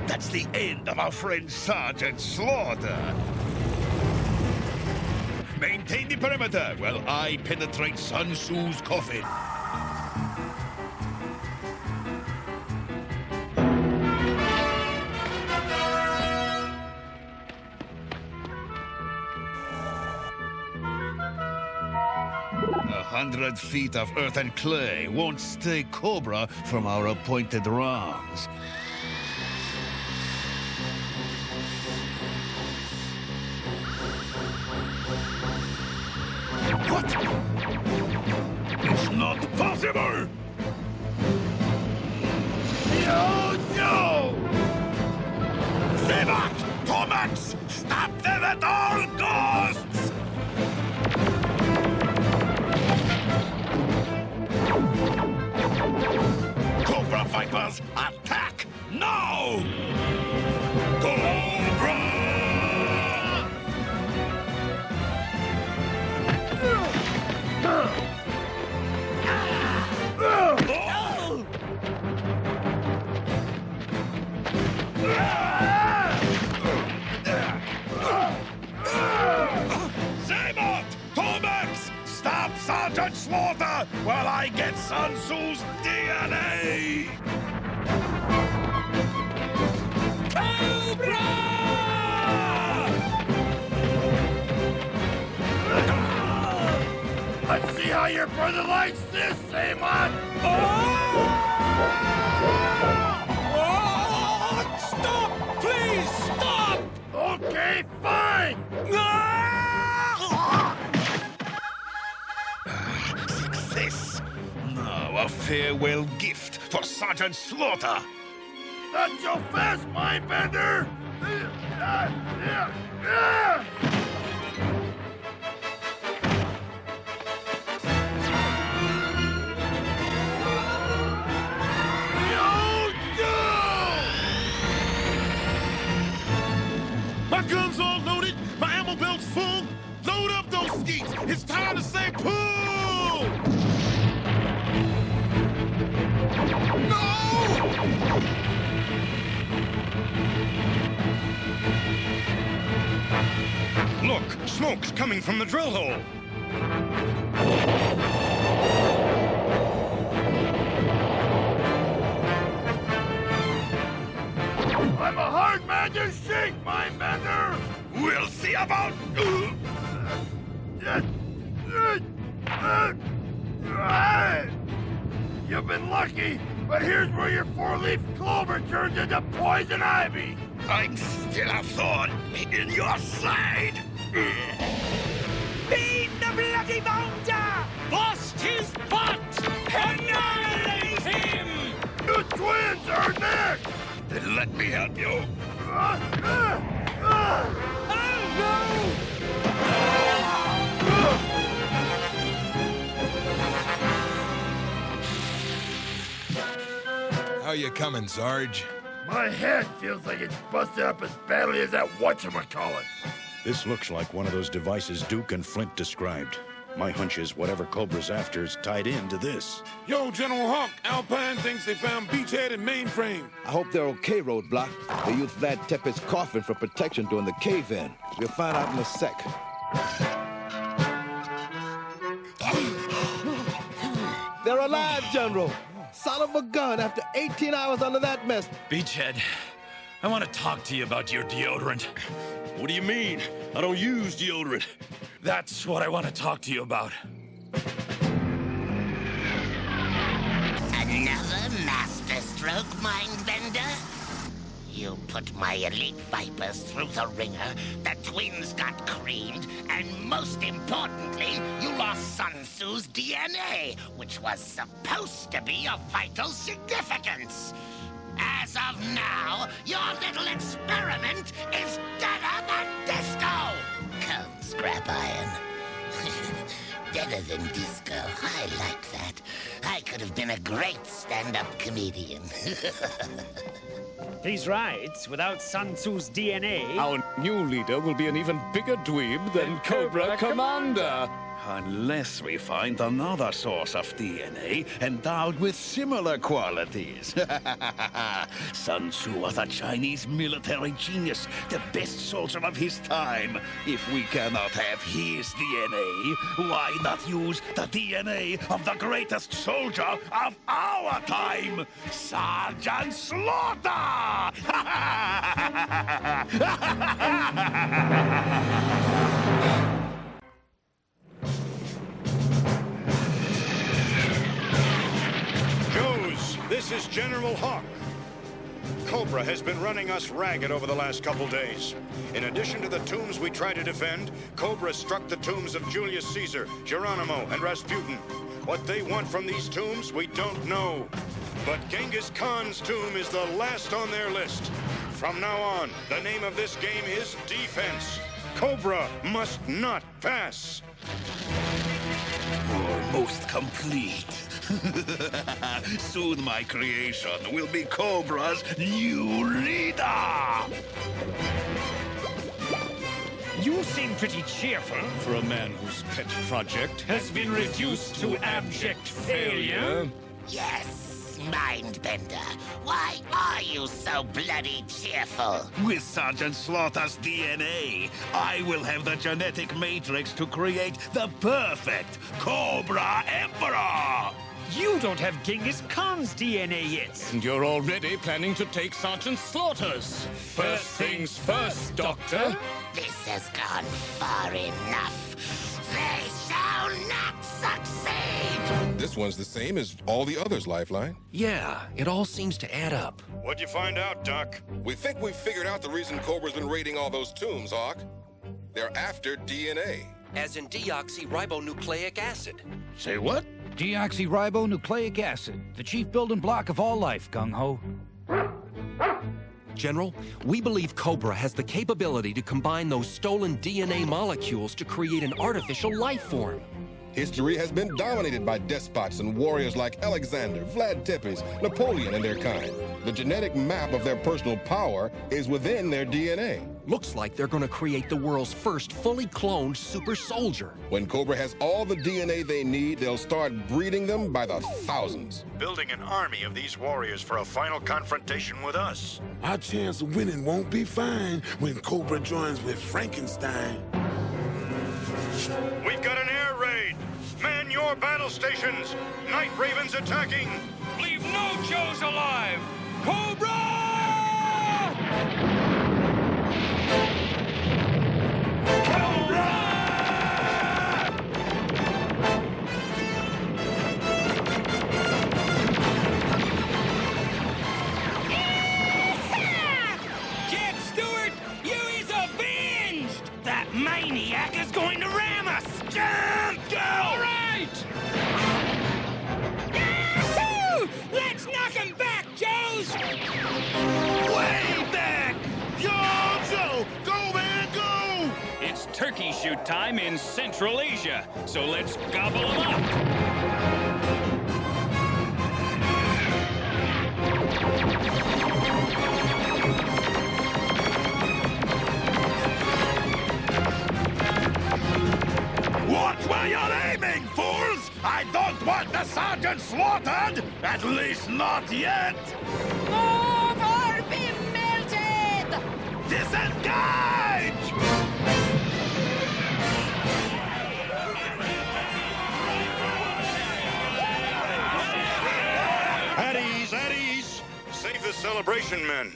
Speaker 4: That's the end of our friend Sergeant Slaughter. Maintain the perimeter while I penetrate Sun Tzu's coffin. A 100 feet of earth and clay won't stay Cobra from our appointed wrongs. What? It's not possible! No! Zebot! Tomax! Stop them at all costs! Cobra Vipers, attack now! Cobra! Zabot! Tomax! Stop Sergeant Slaughter while I get Sun Tzu's DNA! Cobra!
Speaker 3: Let's see how your brother likes this, Amon!
Speaker 13: Stop! Please, stop!
Speaker 3: Okay, fine!
Speaker 4: Success! Now a farewell gift for Sergeant Slaughter!
Speaker 3: Not so fast, Mindbender!
Speaker 4: My gun's all loaded, my ammo belt's full. Load up those skeets. It's time to say pull! No! Look, smoke's coming from the drill hole.
Speaker 3: I'm a hard man to shake, Mindbender!
Speaker 4: We'll see about...
Speaker 3: You've been lucky, but here's where your four-leaf clover turns into poison ivy!
Speaker 4: I'm still a thorn in your side!
Speaker 10: Beat the bloody bounder! Bust his butt! Annihilate him!
Speaker 3: You twins are next!
Speaker 4: Then let me help you.
Speaker 23: How you coming, Sarge?
Speaker 3: My head feels like it's busted up as badly as that whatchamacallit.
Speaker 6: This looks like one of those devices Duke and Flint described. My hunch is whatever Cobra's after is tied into this.
Speaker 23: Yo, General Hawk, Alpine thinks they found Beachhead and mainframe.
Speaker 8: I hope they're okay, Roadblock. They used Vlad Tepes' coffin for protection during the cave-in. We'll find out in a sec. They're alive, General. Son of a gun after 18 hours under that mess.
Speaker 1: Beachhead, I want to talk to you about your deodorant.
Speaker 7: What do you mean? I don't use deodorant.
Speaker 1: That's what I want to talk to you about.
Speaker 12: Another master stroke, Mindbender? You put my elite Vipers through the ringer, the twins got creamed, and most importantly, you lost Sun Tzu's DNA, which was supposed to be of vital significance. As of now, your little experiment is deader than disco! Come, Scrap Iron. Deader than disco. I like that. I could have been a great stand-up comedian.
Speaker 10: He's right. Without Sun Tzu's DNA...
Speaker 15: Our new leader will be an even bigger dweeb than Cobra Commander. Unless we find another source of DNA endowed with similar qualities. Sun Tzu was a Chinese military genius, the best soldier of his time. If we cannot have his DNA, why not use the DNA of the greatest soldier of our time, Sergeant Slaughter!
Speaker 6: This is General Hawk. Cobra has been running us ragged over the last couple days. In addition to the tombs we try to defend, Cobra struck the tombs of Julius Caesar, Geronimo, and Rasputin. What they want from these tombs, we don't know. But Genghis Khan's tomb is the last on their list. From now on, the name of this game is Defense. Cobra must not pass.
Speaker 15: Almost complete. Soon my creation will be Cobra's new leader!
Speaker 10: You seem pretty cheerful.
Speaker 13: For a man whose pet project has been reduced to abject failure.
Speaker 12: Yes, Mindbender. Why are you so bloody cheerful?
Speaker 15: With Sergeant Slaughter's DNA, I will have the genetic matrix to create the perfect Cobra Emperor!
Speaker 10: You don't have Genghis Khan's DNA yet.
Speaker 13: And you're already planning to take Sergeant Slaughter's. First things first, Doctor.
Speaker 12: This has gone far enough. They shall not succeed!
Speaker 23: This one's the same as all the others, Lifeline.
Speaker 20: Yeah, it all seems to add up.
Speaker 6: What'd you find out, Doc?
Speaker 23: We think we've figured out the reason Cobra's been raiding all those tombs, Hawk. They're after DNA.
Speaker 20: As in deoxyribonucleic acid.
Speaker 5: Say what? Deoxyribonucleic acid, the chief building block of all life, Gung-Ho.
Speaker 20: General, we believe Cobra has the capability to combine those stolen DNA molecules to create an artificial life form.
Speaker 23: History has been dominated by despots and warriors like Alexander, Vlad Tepes, Napoleon, and their kind. The genetic map of their personal power is within their DNA.
Speaker 20: Looks like they're going to create the world's first fully cloned super soldier.
Speaker 23: When Cobra has all the DNA they need, they'll start breeding them by the thousands.
Speaker 6: Building an army of these warriors for a final confrontation with us.
Speaker 21: Our chance of winning won't be fine when Cobra joins with Frankenstein.
Speaker 6: We've got an air raid! Man your battle stations! Night Raven's attacking!
Speaker 13: Leave no Joes alive! Cobra!
Speaker 2: Jack Stewart, you is avenged! That maniac is going to ram us! Jump! Go! All right! Yahoo! Let's knock him back, Joes!
Speaker 3: Way back! Yo, Joe! Go, man, go!
Speaker 13: It's turkey shoot time in Central Asia, so let's gobble them up.
Speaker 3: Watch where you're aiming, fools! I don't want the sergeant slaughtered! At least not yet!
Speaker 11: Move or be melted!
Speaker 3: Disengage!
Speaker 6: At ease, at ease! Save the celebration, men.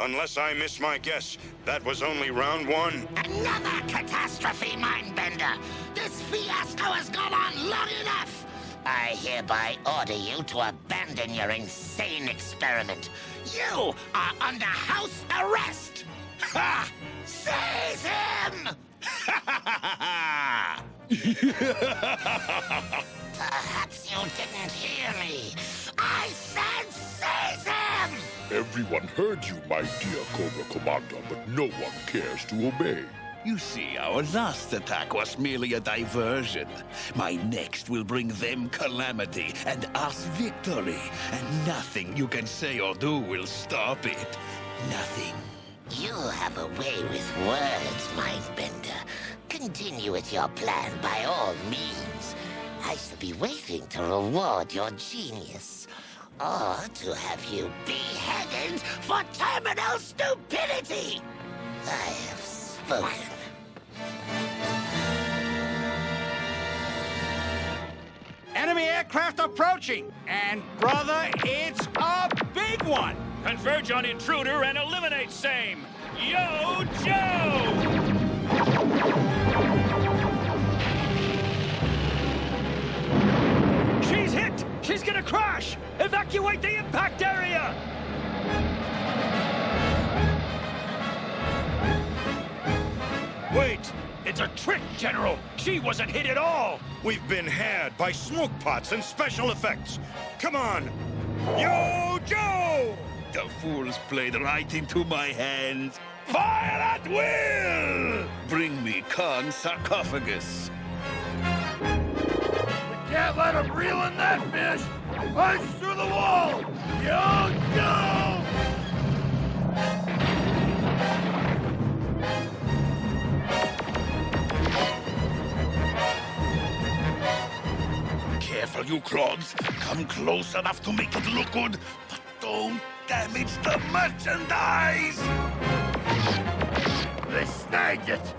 Speaker 6: Unless I miss my guess, that was only round one.
Speaker 12: Another catastrophe, Mindbender! This fiasco has gone on long enough! I hereby order you to abandon your insane experiment. You are under house arrest! Ha! Seize him! Perhaps you didn't hear me. I said seize him!
Speaker 16: Everyone heard you, my dear Cobra Commander, but no one cares to obey.
Speaker 15: You see, our last attack was merely a diversion. My next will bring them calamity and us victory. And nothing you can say or do will stop it. Nothing.
Speaker 12: You have a way with words, Mindbender. Continue with your plan by all means. I shall be waiting to reward your genius. Or to have you beheaded for terminal stupidity. I have spoken.
Speaker 13: Enemy aircraft approaching! And, brother, it's a big one!
Speaker 2: Converge on intruder and eliminate same! Yo, Joe!
Speaker 13: She's hit! She's gonna crash! Evacuate the impact area!
Speaker 1: Wait! It's a trick, General!
Speaker 2: She wasn't hit at all!
Speaker 1: We've been had by smoke pots and special effects! Come on! Yo, Joe!
Speaker 15: The fools played right into my hands.
Speaker 2: Fire at will!
Speaker 15: Bring me Khan's sarcophagus.
Speaker 3: We can't let him reel in that fish! Punch through the wall! Yo, Joe!
Speaker 15: Careful, you clods. Come close enough to make it look good, but don't damage the merchandise!
Speaker 3: They snagged it!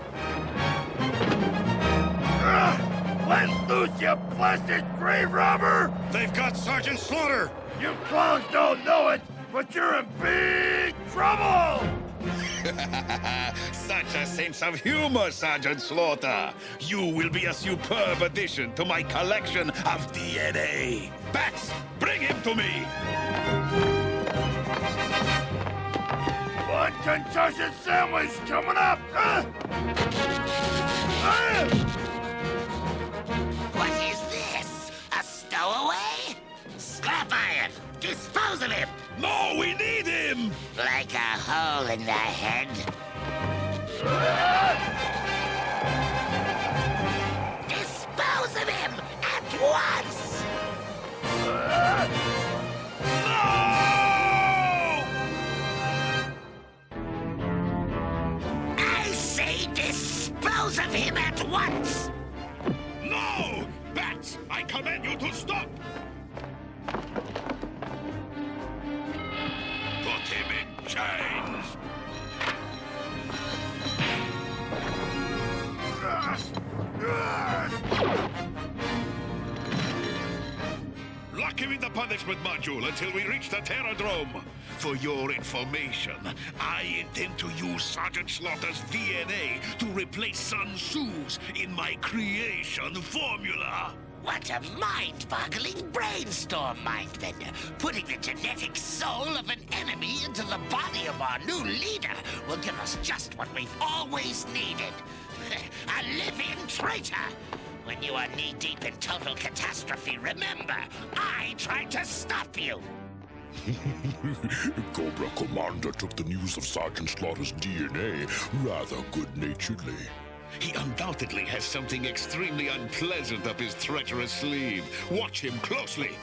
Speaker 3: Let loose, you blasted grave robber!
Speaker 1: They've got Sergeant Slaughter!
Speaker 3: You clowns don't know it, but you're in big trouble!
Speaker 15: Such a sense of humor, Sergeant Slaughter. You will be a superb addition to my collection of DNA. Bats, bring him to me!
Speaker 3: One concussion sandwich coming up!
Speaker 12: What is this? A stowaway? Scrap iron! Dispose of him!
Speaker 15: No, we need him!
Speaker 12: Like a hole in the head. Dispose of him at once! I say dispose of him at once!
Speaker 15: No! Bats, I command you to stop! Put him in chains! Lock him in the punishment module until we reach the Terradrome. For your information, I intend to use Sergeant Slaughter's DNA to replace Sun Tzu's in my creation formula.
Speaker 12: What a mind-boggling brainstorm, Mindbender. Putting the genetic soul of an enemy into the body of our new leader will give us just what we've always needed. A living traitor! When you are knee-deep in total catastrophe, remember, I tried to stop you!
Speaker 16: Cobra Commander took the news of Sergeant Slaughter's DNA rather good-naturedly.
Speaker 15: He undoubtedly has something extremely unpleasant up his treacherous sleeve. Watch him closely.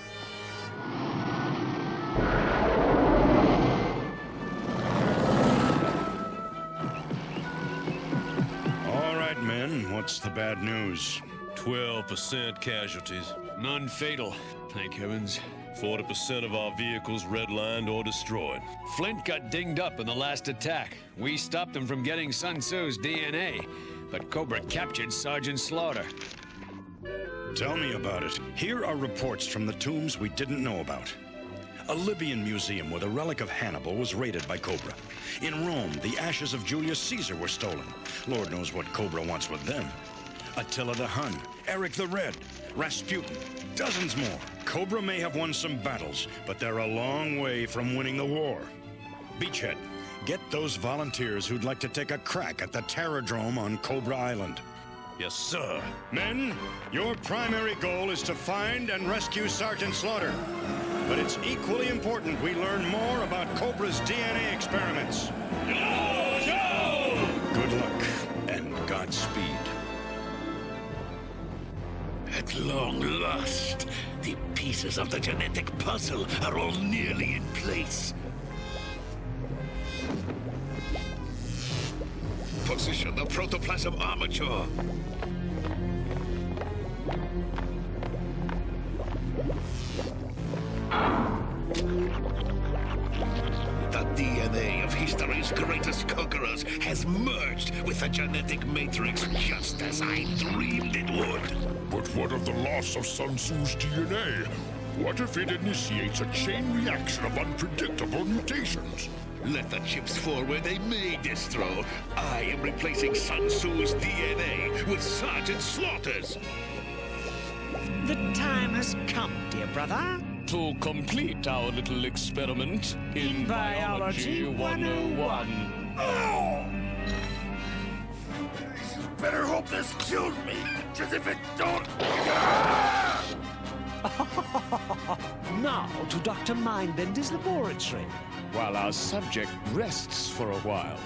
Speaker 1: All right, men, what's the bad news?
Speaker 7: 12% casualties. None fatal, thank heavens. 40% of our vehicles redlined or destroyed.
Speaker 10: Flint got dinged up in the last attack. We stopped him from getting Sun Tzu's DNA, but Cobra captured Sergeant Slaughter.
Speaker 1: Tell me about it. Here are reports from the tombs we didn't know about. A Libyan museum with a relic of Hannibal was raided by Cobra. In Rome, the ashes of Julius Caesar were stolen. Lord knows what Cobra wants with them.
Speaker 6: Attila the Hun, Eric the Red, Rasputin, dozens more. Cobra may have won some battles, but they're a long way from winning the war. Beachhead, get those volunteers who'd like to take a crack at the Terrordrome on Cobra Island. Yes, sir. Men, your primary goal is to find and rescue Sergeant Slaughter. But it's equally important we learn more about Cobra's DNA experiments. Good luck, and Godspeed.
Speaker 16: At long last, the pieces of the genetic puzzle are all nearly in place. Position the protoplasm armature. The DNA of history's greatest conquerors has merged with the genetic matrix just as I dreamed it would.
Speaker 21: But what of the loss of Sun Tzu's DNA? What if it initiates a chain reaction of unpredictable mutations?
Speaker 16: Let the chips fall where they may, Destro. I am replacing Sun Tzu's DNA with Sergeant Slaughter's.
Speaker 9: The time has come, dear brother.
Speaker 14: To complete our little experiment in Biology 101.
Speaker 3: Oh! Better hope this kills me, because if it don't...
Speaker 9: Now to Dr. Mindbender's laboratory.
Speaker 14: While our subject rests for a while.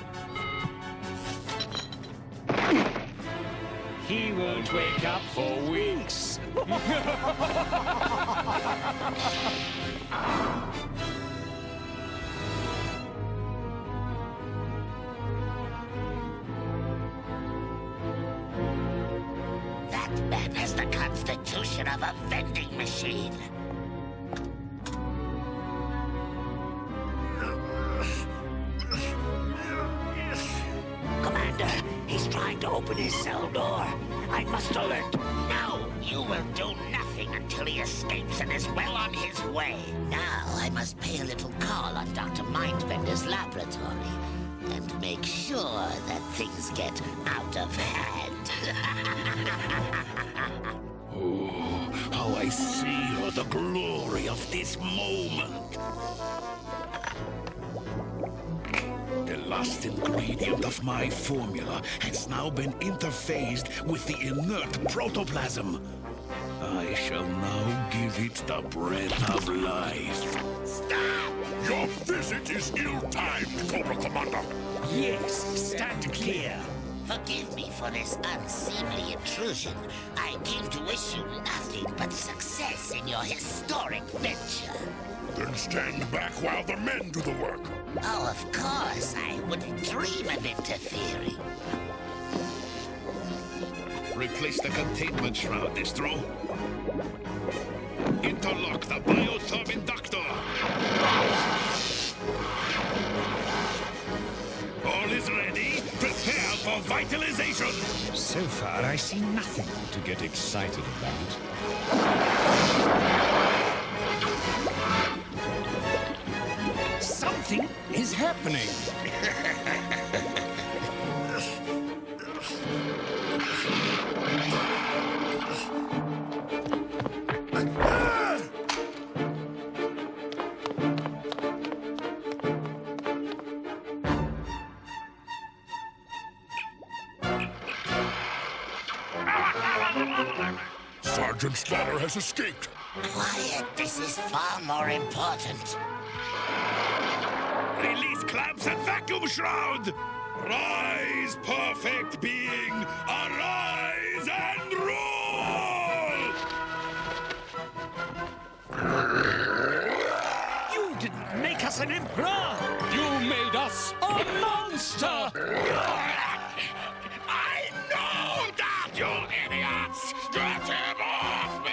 Speaker 14: He won't wake up for weeks.
Speaker 12: That man has the constitution of a vending machine. Commander, he's trying to open his cell door. I must alert. No, you will do nothing until he escapes and is well on his way. Now I must pay a little call on Dr. Mindbender's laboratory and make sure that things get out of hand.
Speaker 16: Oh, how I seal the glory of this moment. The last ingredient of my formula has now been interphased with the inert protoplasm. I shall now give it the breath of life.
Speaker 12: Stop!
Speaker 21: Your visit is ill-timed, Cobra Commander.
Speaker 9: Yes, stand clear.
Speaker 12: Forgive me for this unseemly intrusion. I came to wish you nothing but success in your historic venture.
Speaker 21: Then stand back while the men do the work.
Speaker 12: Oh, of course. I wouldn't dream of interfering.
Speaker 16: Replace the containment shroud, Destro. Interlock the biotherm inductor. All is ready. Prepare for vitalization.
Speaker 10: So far, I see nothing to get excited about.
Speaker 9: Something is happening.
Speaker 21: Sergeant Slaughter has escaped.
Speaker 12: Quiet. This is far more important.
Speaker 16: Release clamps and vacuum shroud! Rise, perfect being! Arise and rule!
Speaker 9: You didn't make us an emperor!
Speaker 14: You made us a monster!
Speaker 16: I know that, you idiots! Get him off me!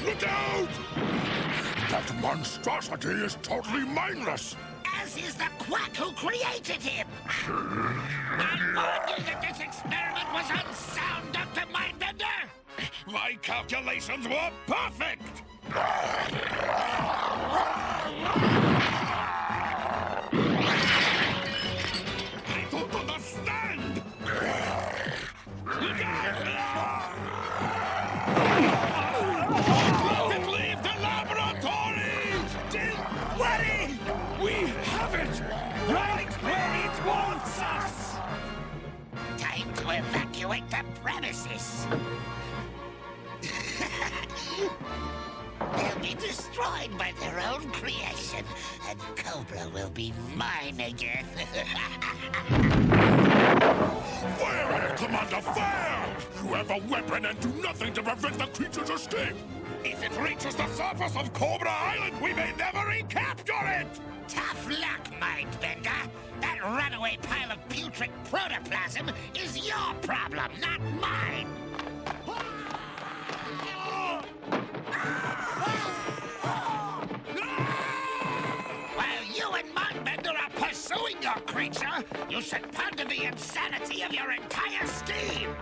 Speaker 21: Look out! That monstrosity is totally mindless.
Speaker 12: As is the quack who created him!
Speaker 4: My calculations were perfect! I don't understand! Don't leave the laboratory!
Speaker 2: Don't worry! We have it! Right where it wants us!
Speaker 12: Time to evacuate the premises. They'll be destroyed by their own creation, and Cobra will be mine again.
Speaker 21: Fire at it, Commander, fire! You have a weapon and do nothing to prevent the creature's escape!
Speaker 4: If it reaches the surface of Cobra Island, we may never recapture it!
Speaker 12: Tough luck, Mindbender. That runaway pile of putrid protoplasm is your problem, not mine. While you and Mindbender are pursuing your creature, you should ponder the insanity of your entire scheme.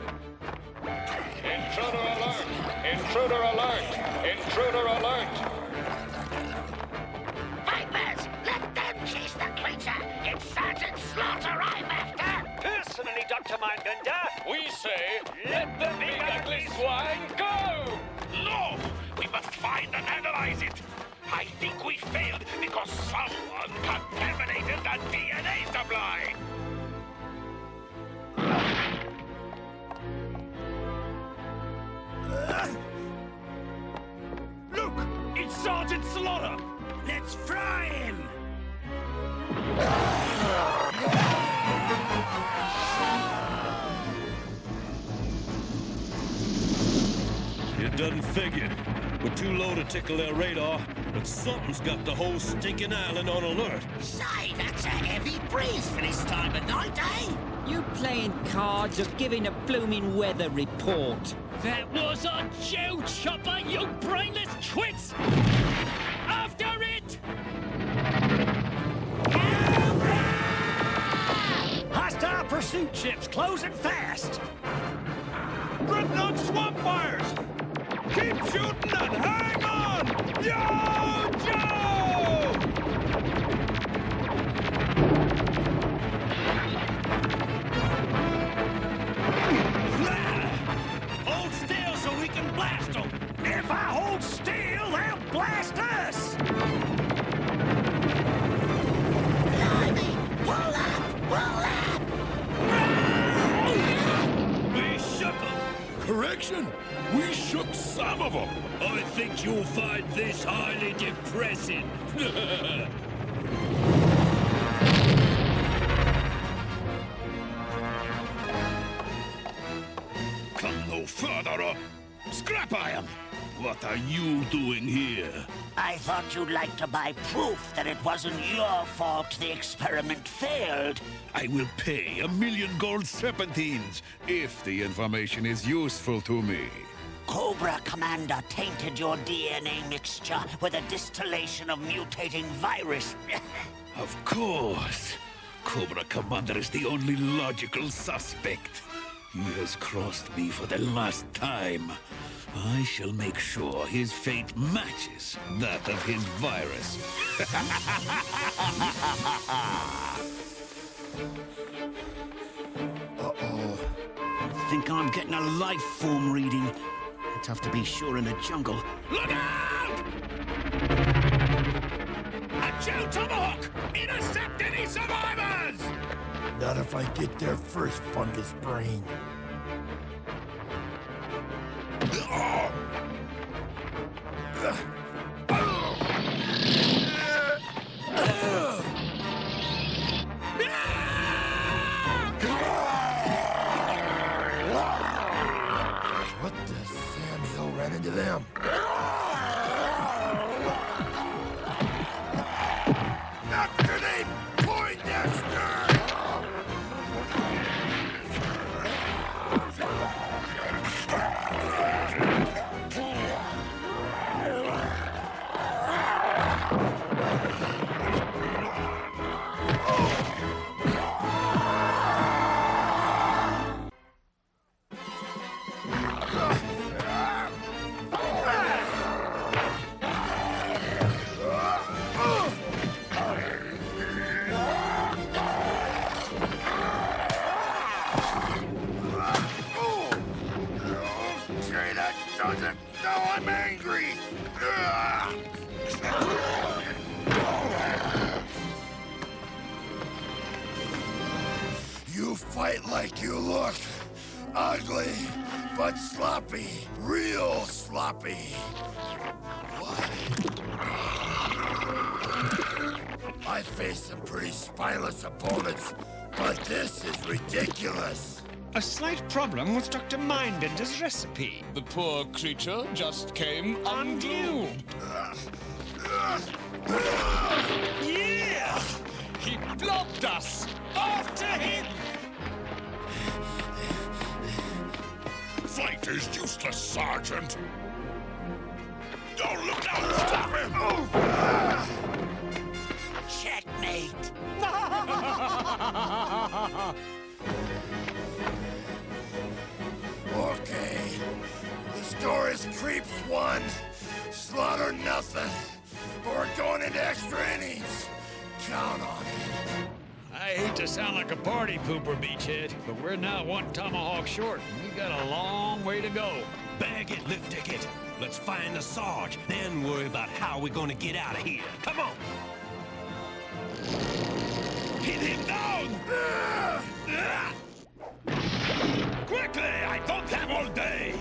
Speaker 18: Intruder alert! Intruder alert! Intruder alert!
Speaker 12: Vipers, let them chase the creature. It's Sergeant Slaughter I'm after.
Speaker 13: Personally, Dr. Mindbender, we say, let the big ugly swine go!
Speaker 4: No! We must find and analyze it! I think we failed because someone contaminated the DNA supply!
Speaker 2: Look! It's Sergeant Slaughter! Let's fry him!
Speaker 7: It doesn't figure. We're too low to tickle their radar, but something's got the whole stinking island on alert.
Speaker 12: Say, that's a heavy breeze for this time of night, eh?
Speaker 9: You playing cards or giving a blooming weather report?
Speaker 2: That was a Joe chopper, you brainless twits! After it! Hostile pursuit ships closing fast!
Speaker 3: Dreadnought swamp fires! Keep shooting and hang on! Yo, Joe!
Speaker 2: Hold still so we can blast them! If I hold still, they'll blast us!
Speaker 12: Blimey! Pull up! Pull up!
Speaker 2: We shook them!
Speaker 21: Correction! We shook some of them!
Speaker 2: I think you'll find this highly depressing.
Speaker 4: Come no further, Scrap Iron! What are you doing here?
Speaker 12: I thought you'd like to buy proof that it wasn't your fault the experiment failed.
Speaker 15: I will pay 1,000,000 gold serpentines if the information is useful to me.
Speaker 12: Cobra Commander tainted your DNA mixture with a distillation of mutating virus.
Speaker 15: Of course. Cobra Commander is the only logical suspect. He has crossed me for the last time. I shall make sure his fate matches that of his virus.
Speaker 9: Uh-oh. I think I'm getting a life form reading. Tough to be sure in the jungle.
Speaker 4: Look out! A Joe Tomahawk! Intercept any survivors!
Speaker 3: Not if I get there first, fungus brain. What the Samuel ran into them? After they Poindexter! Okay, that doesn't. Now I'm angry. You fight like you look. Ugly, but sloppy. Real sloppy. What? I faced some pretty spineless opponents, but this is ridiculous.
Speaker 14: A slight problem with Dr. Mindbender's recipe. The poor creature just came unglued.
Speaker 2: Yeah!
Speaker 14: He blocked us!
Speaker 2: After him!
Speaker 21: Fight is useless, Sergeant. Don't look out! Stop him!
Speaker 12: Checkmate!
Speaker 3: Okay. The score is Creeps 1, Slaughter nothing. But we're going into extra innings. Count on it.
Speaker 10: I hate to sound like a party pooper, Beachhead, but we're now one tomahawk short, and we got a long way to go.
Speaker 7: Bag it, lift ticket. Let's find the Sarge, then worry about how we're gonna get out of here. Come on!
Speaker 2: Pin him down! Quickly! I don't have all day!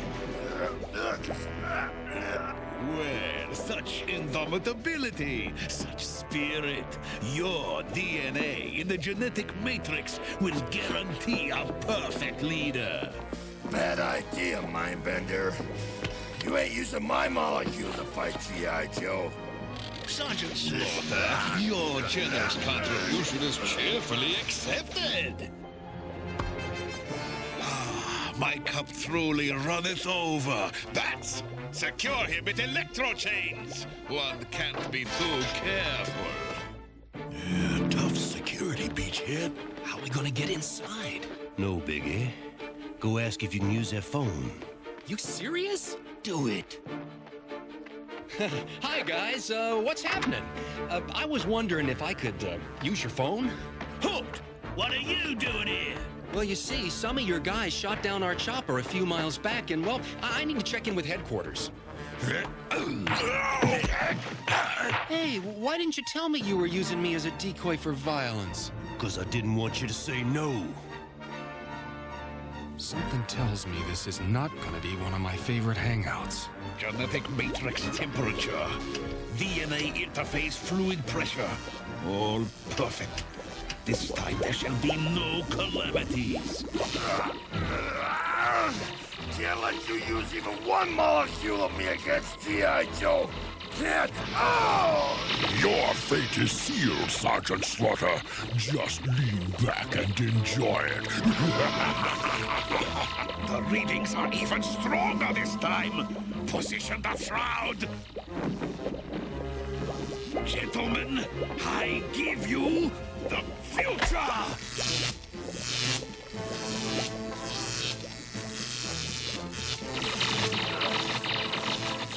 Speaker 15: Well, such indomitability, such spirit. Your DNA in the genetic matrix will guarantee a perfect leader.
Speaker 3: Bad idea, Mindbender. You ain't using my molecules to fight G.I. Joe.
Speaker 15: Sergeant Slaughter, your generous contribution is cheerfully accepted. My cup truly runneth over. Bats, secure him with electro chains. One can't be too careful.
Speaker 7: Tough security, Beachhead. How are we gonna get inside? No, Biggie. Go ask if you can use their phone.
Speaker 20: You serious?
Speaker 7: Do it.
Speaker 20: Hi, guys. What's happening? I was wondering if I could use your phone.
Speaker 2: Hooked! What are you doing here?
Speaker 20: Well, you see, some of your guys shot down our chopper a few miles back, and, well, I need to check in with headquarters. Hey, why didn't you tell me you were using me as a decoy for violence?
Speaker 7: 'Cause I didn't want you to say no.
Speaker 5: Something tells me this is not gonna be one of my favorite hangouts.
Speaker 15: Genetic matrix temperature. DNA interface fluid pressure. All perfect. This time there shall be no calamities.
Speaker 3: Can't let you use even one molecule of me against G.I. Joe. Can't. Oh!
Speaker 21: Your fate is sealed, Sergeant Slaughter. Just lean back and enjoy it.
Speaker 15: The readings are even stronger this time. Position the shroud. Gentlemen, I give you the future!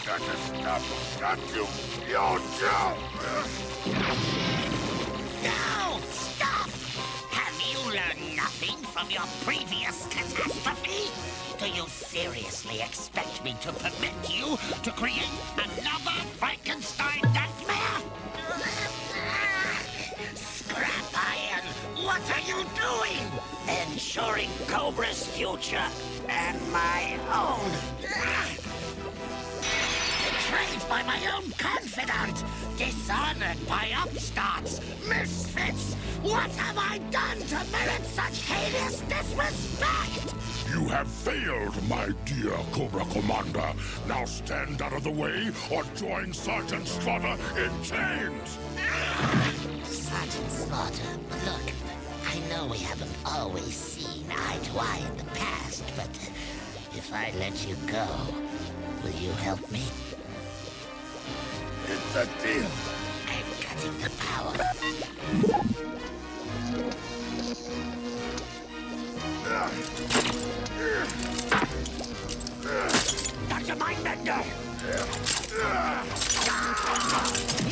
Speaker 3: Got to stop. Got to. Yo, Joe!
Speaker 12: No! Stop! Have you learned nothing from your previous catastrophe? Do you seriously expect me to permit you to create another Frankenstein nightmare? Scrap Iron, what are you doing? Ensuring Cobra's future and my own. Betrayed by my own confidant, dishonored by upstarts, misfits. What have I done to merit such heinous disrespect?
Speaker 21: You have failed, my dear Cobra Commander. Now stand out of the way or join Sergeant Slaughter in chains.
Speaker 12: Sergeant Slaughter, look, I know we haven't always seen eye to eye in the past, but if I let you go, will you help me?
Speaker 3: It's a deal.
Speaker 12: I'm cutting the power. Dr. Mindbender!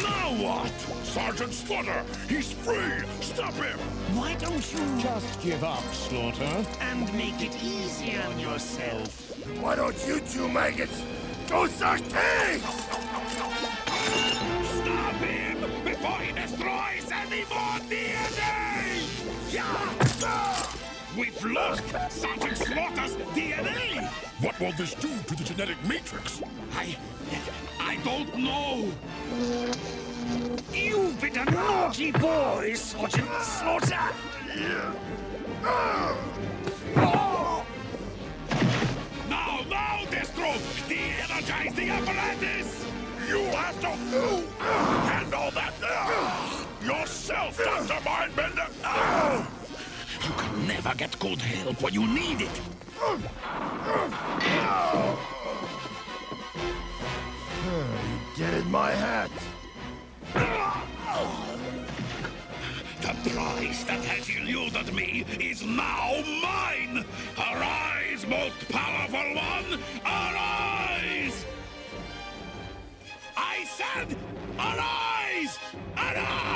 Speaker 21: Now what? Sergeant Slaughter! He's free! Stop him!
Speaker 12: Why don't you
Speaker 3: Just give up, Slaughter.
Speaker 12: and make it easy on yourself?
Speaker 3: Why don't you two maggots go suck pigs?
Speaker 4: Stop him before he destroys any more DNA!
Speaker 21: We've lost Sergeant Slaughter's DNA! What will this do to the genetic matrix?
Speaker 4: I don't know. You've been a naughty boy, Sergeant Slaughter.
Speaker 21: Now, Destro! De-energize the apparatus! You have to handle that yourself, Dr. Mindbender!
Speaker 4: You can never get good help when you need it.
Speaker 3: You dented my hat.
Speaker 4: The prize that has eluded me is now mine! Arise, most powerful one! Arise! I said, arise! Arise!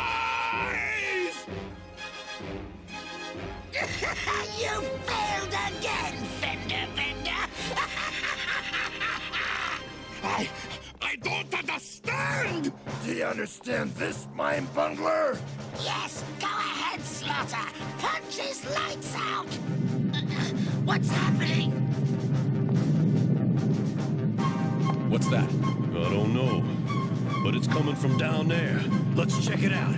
Speaker 12: You failed again, Fender Bender!
Speaker 4: I don't understand!
Speaker 3: Do you understand this, mind bungler?
Speaker 12: Yes, go ahead, Slaughter! Punch his lights out! What's happening?
Speaker 7: What's that? I don't know. But it's coming from down there. Let's check it out.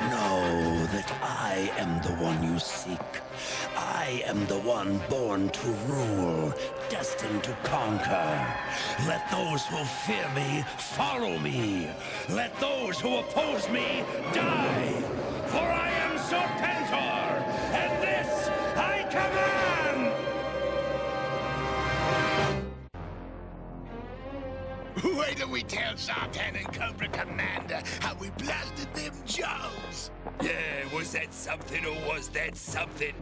Speaker 16: Know that I am the one you seek. I am the one born to rule, destined to conquer. Let those who fear me follow me. Let those who oppose me die. For I am Serpentor, and this I command!
Speaker 12: Wait till we tell Zartan and Cobra Commander how we blasted them Joes!
Speaker 2: Yeah, was that something or was that something?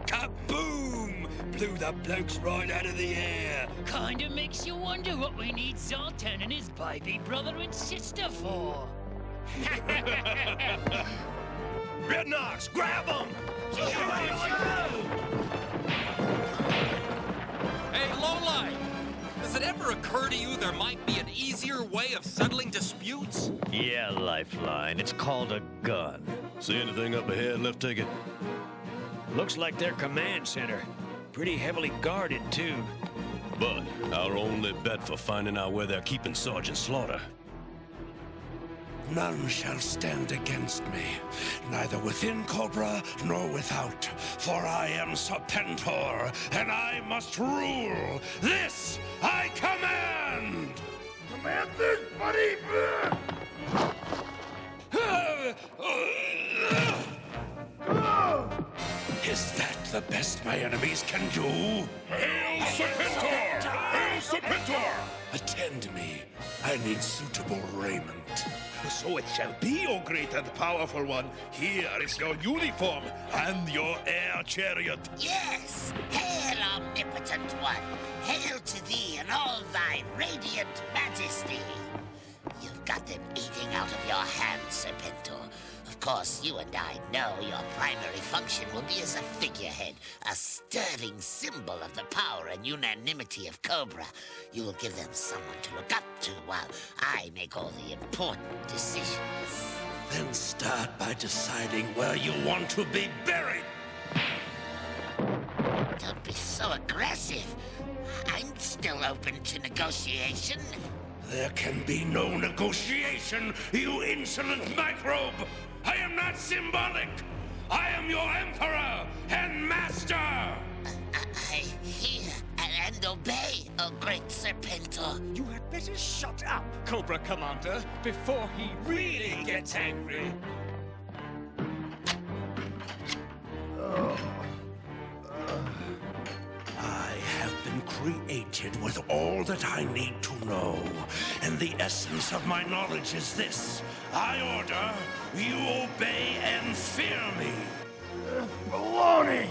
Speaker 2: Kaboom! Blew the blokes right out of the air.
Speaker 17: Kinda makes you wonder what we need Zoltan and his baby brother and sister for.
Speaker 2: Red Knox, grab him!
Speaker 20: Hey, Lowlight! Does it ever occur to you there might be an easier way of settling disputes?
Speaker 19: Yeah, Lifeline. It's called a gun.
Speaker 7: See anything up ahead, left ticket?
Speaker 10: Looks like their command center. Pretty heavily guarded, too.
Speaker 7: But our only bet for finding out where they're keeping Sergeant Slaughter.
Speaker 16: None shall stand against me, neither within Cobra nor without. For I am Serpentor, and I must rule. This I command!
Speaker 3: Command this, buddy!
Speaker 16: Is that the best my enemies can do?
Speaker 21: Hail Serpentor! Hail Serpentor!
Speaker 16: Attend me. I need suitable raiment.
Speaker 4: So it shall be, O great and powerful one. Here is your uniform and your air chariot.
Speaker 12: Yes! Hail, omnipotent one! Hail to thee and all thy radiant majesty! You've got them eating out of your hands, Serpentor. Of course, you and I know your primary function will be as a figurehead, a sterling symbol of the power and unanimity of Cobra. You will give them someone to look up to while I make all the important decisions.
Speaker 16: Then start by deciding where you want to be buried.
Speaker 12: Don't be so aggressive. I'm still open to negotiation.
Speaker 16: There can be no negotiation, you insolent microbe! I am not symbolic! I am your emperor and master!
Speaker 12: I hear and obey, O great Serpentor.
Speaker 13: You had better shut up, Cobra Commander, before he really gets angry.
Speaker 16: I have been created with all that I need to know, and the essence of my knowledge is this. I order, you obey and fear me.
Speaker 3: Baloney!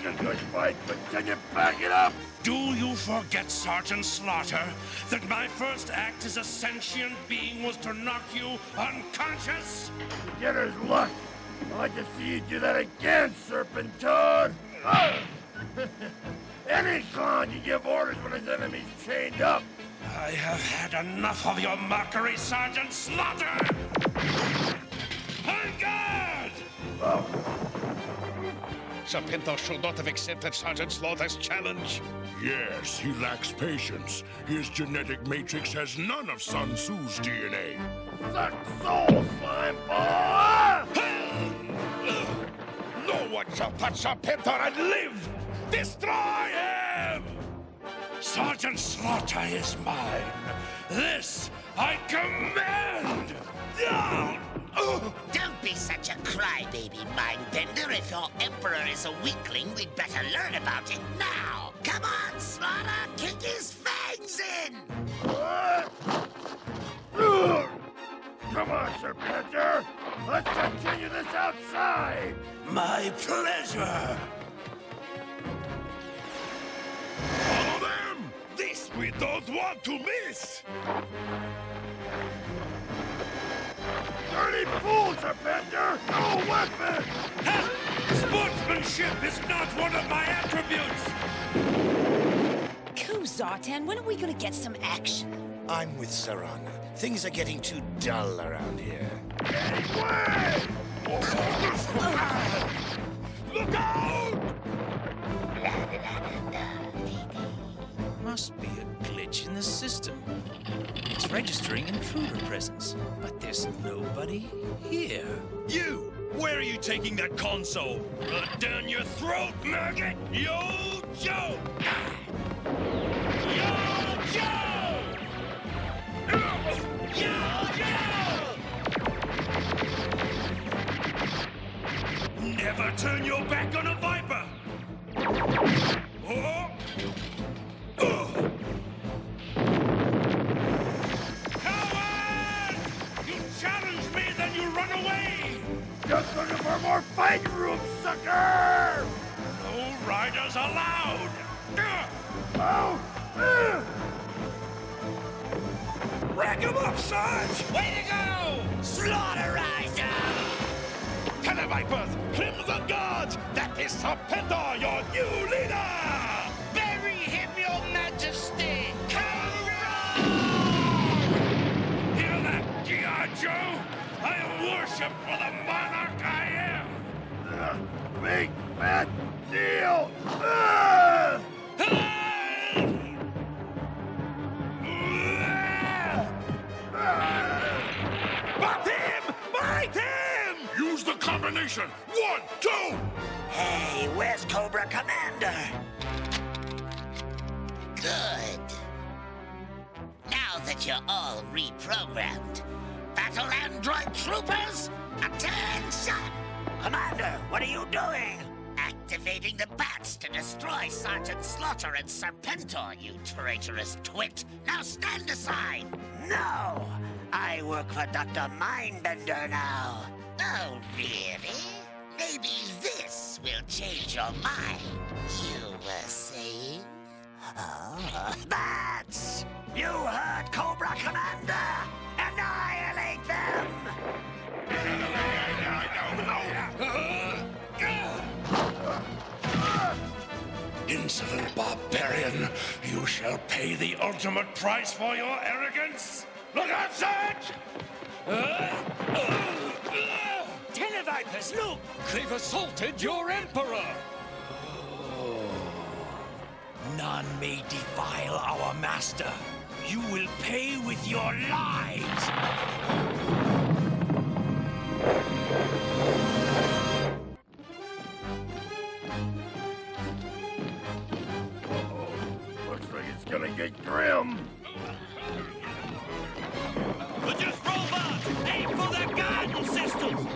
Speaker 3: was a good fight, but can you back it up?
Speaker 4: Do you forget, Sergeant Slaughter, that my first act as a sentient being was to knock you unconscious?
Speaker 3: Beginner's luck. I'd like to see you do that again, Serpentor. Any clown can give orders when his enemy's chained up.
Speaker 4: I have had enough of your mockery, Sergeant Slaughter! On guard!
Speaker 14: Serpentor should not have accepted Sergeant Slaughter's challenge.
Speaker 21: Yes, he lacks patience. His genetic matrix has none of Sun Tzu's DNA.
Speaker 3: Suck soul, slime ball!
Speaker 4: No one shall touch Serpentor and live! Destroy him! Sergeant Slaughter is mine. This I command!
Speaker 12: Don't be such a crybaby, Mindbender. If your Emperor is a weakling, we'd better learn about it now. Come on, Slaughter! Kick his fangs in!
Speaker 3: Come on, Serpentor! Let's continue this outside!
Speaker 4: My pleasure!
Speaker 21: Follow them!
Speaker 4: This we don't want to miss!
Speaker 3: Dirty fool, Serpentor! No weapon!
Speaker 4: Sportsmanship is not one of my attributes!
Speaker 8: Cool, Zartan. When are we gonna get some action?
Speaker 9: I'm with Saran. Things are getting too dull around here.
Speaker 3: Anyway!
Speaker 4: Look out!
Speaker 1: Must be a glitch in the system. It's registering intruder presence, but there's nobody here.
Speaker 4: You! Where are you taking that console? Run down your throat, maggot! Yo, Joe! Yo, Joe! Yo, Joe! Never turn your back on a Viper! Oh! Coward! You challenge me, then you run away!
Speaker 3: Just looking for more fighting room, sucker!
Speaker 4: No riders allowed! Rack him up, Sarge! Way to go!
Speaker 12: Slaughterize him!
Speaker 4: Televipers! Crimson Guards! That is Serpentor, your new leader!
Speaker 12: Bury him, your majesty!
Speaker 4: Cobra! Hear that, G.I. Joe? I am worshipped for the monarch I am!
Speaker 3: Big fat deal!
Speaker 4: Bite him! Bite him!
Speaker 21: Use the combination! 1, 2!
Speaker 12: Hey, where's Cobra Commander? Good. Now that you're all reprogrammed, battle android troopers, attention! Commander, what are you doing? Activating the bats to destroy Sergeant Slaughter and Serpentor, you traitorous twit. Now stand aside. No! I work for Dr. Mindbender now. Oh, really? Maybe this will change your mind. You were saying? Oh, bats! You heard, Cobra Commander! Annihilate them!
Speaker 4: Insolent barbarian, you shall pay the ultimate price for your arrogance! Look out, Sarge!
Speaker 13: Televipers, look! They've assaulted your Emperor!
Speaker 2: None may defile our master. You will pay with your lives!
Speaker 3: Looks like it's gonna get grim.
Speaker 2: We're just robots! Aim for their guidance systems!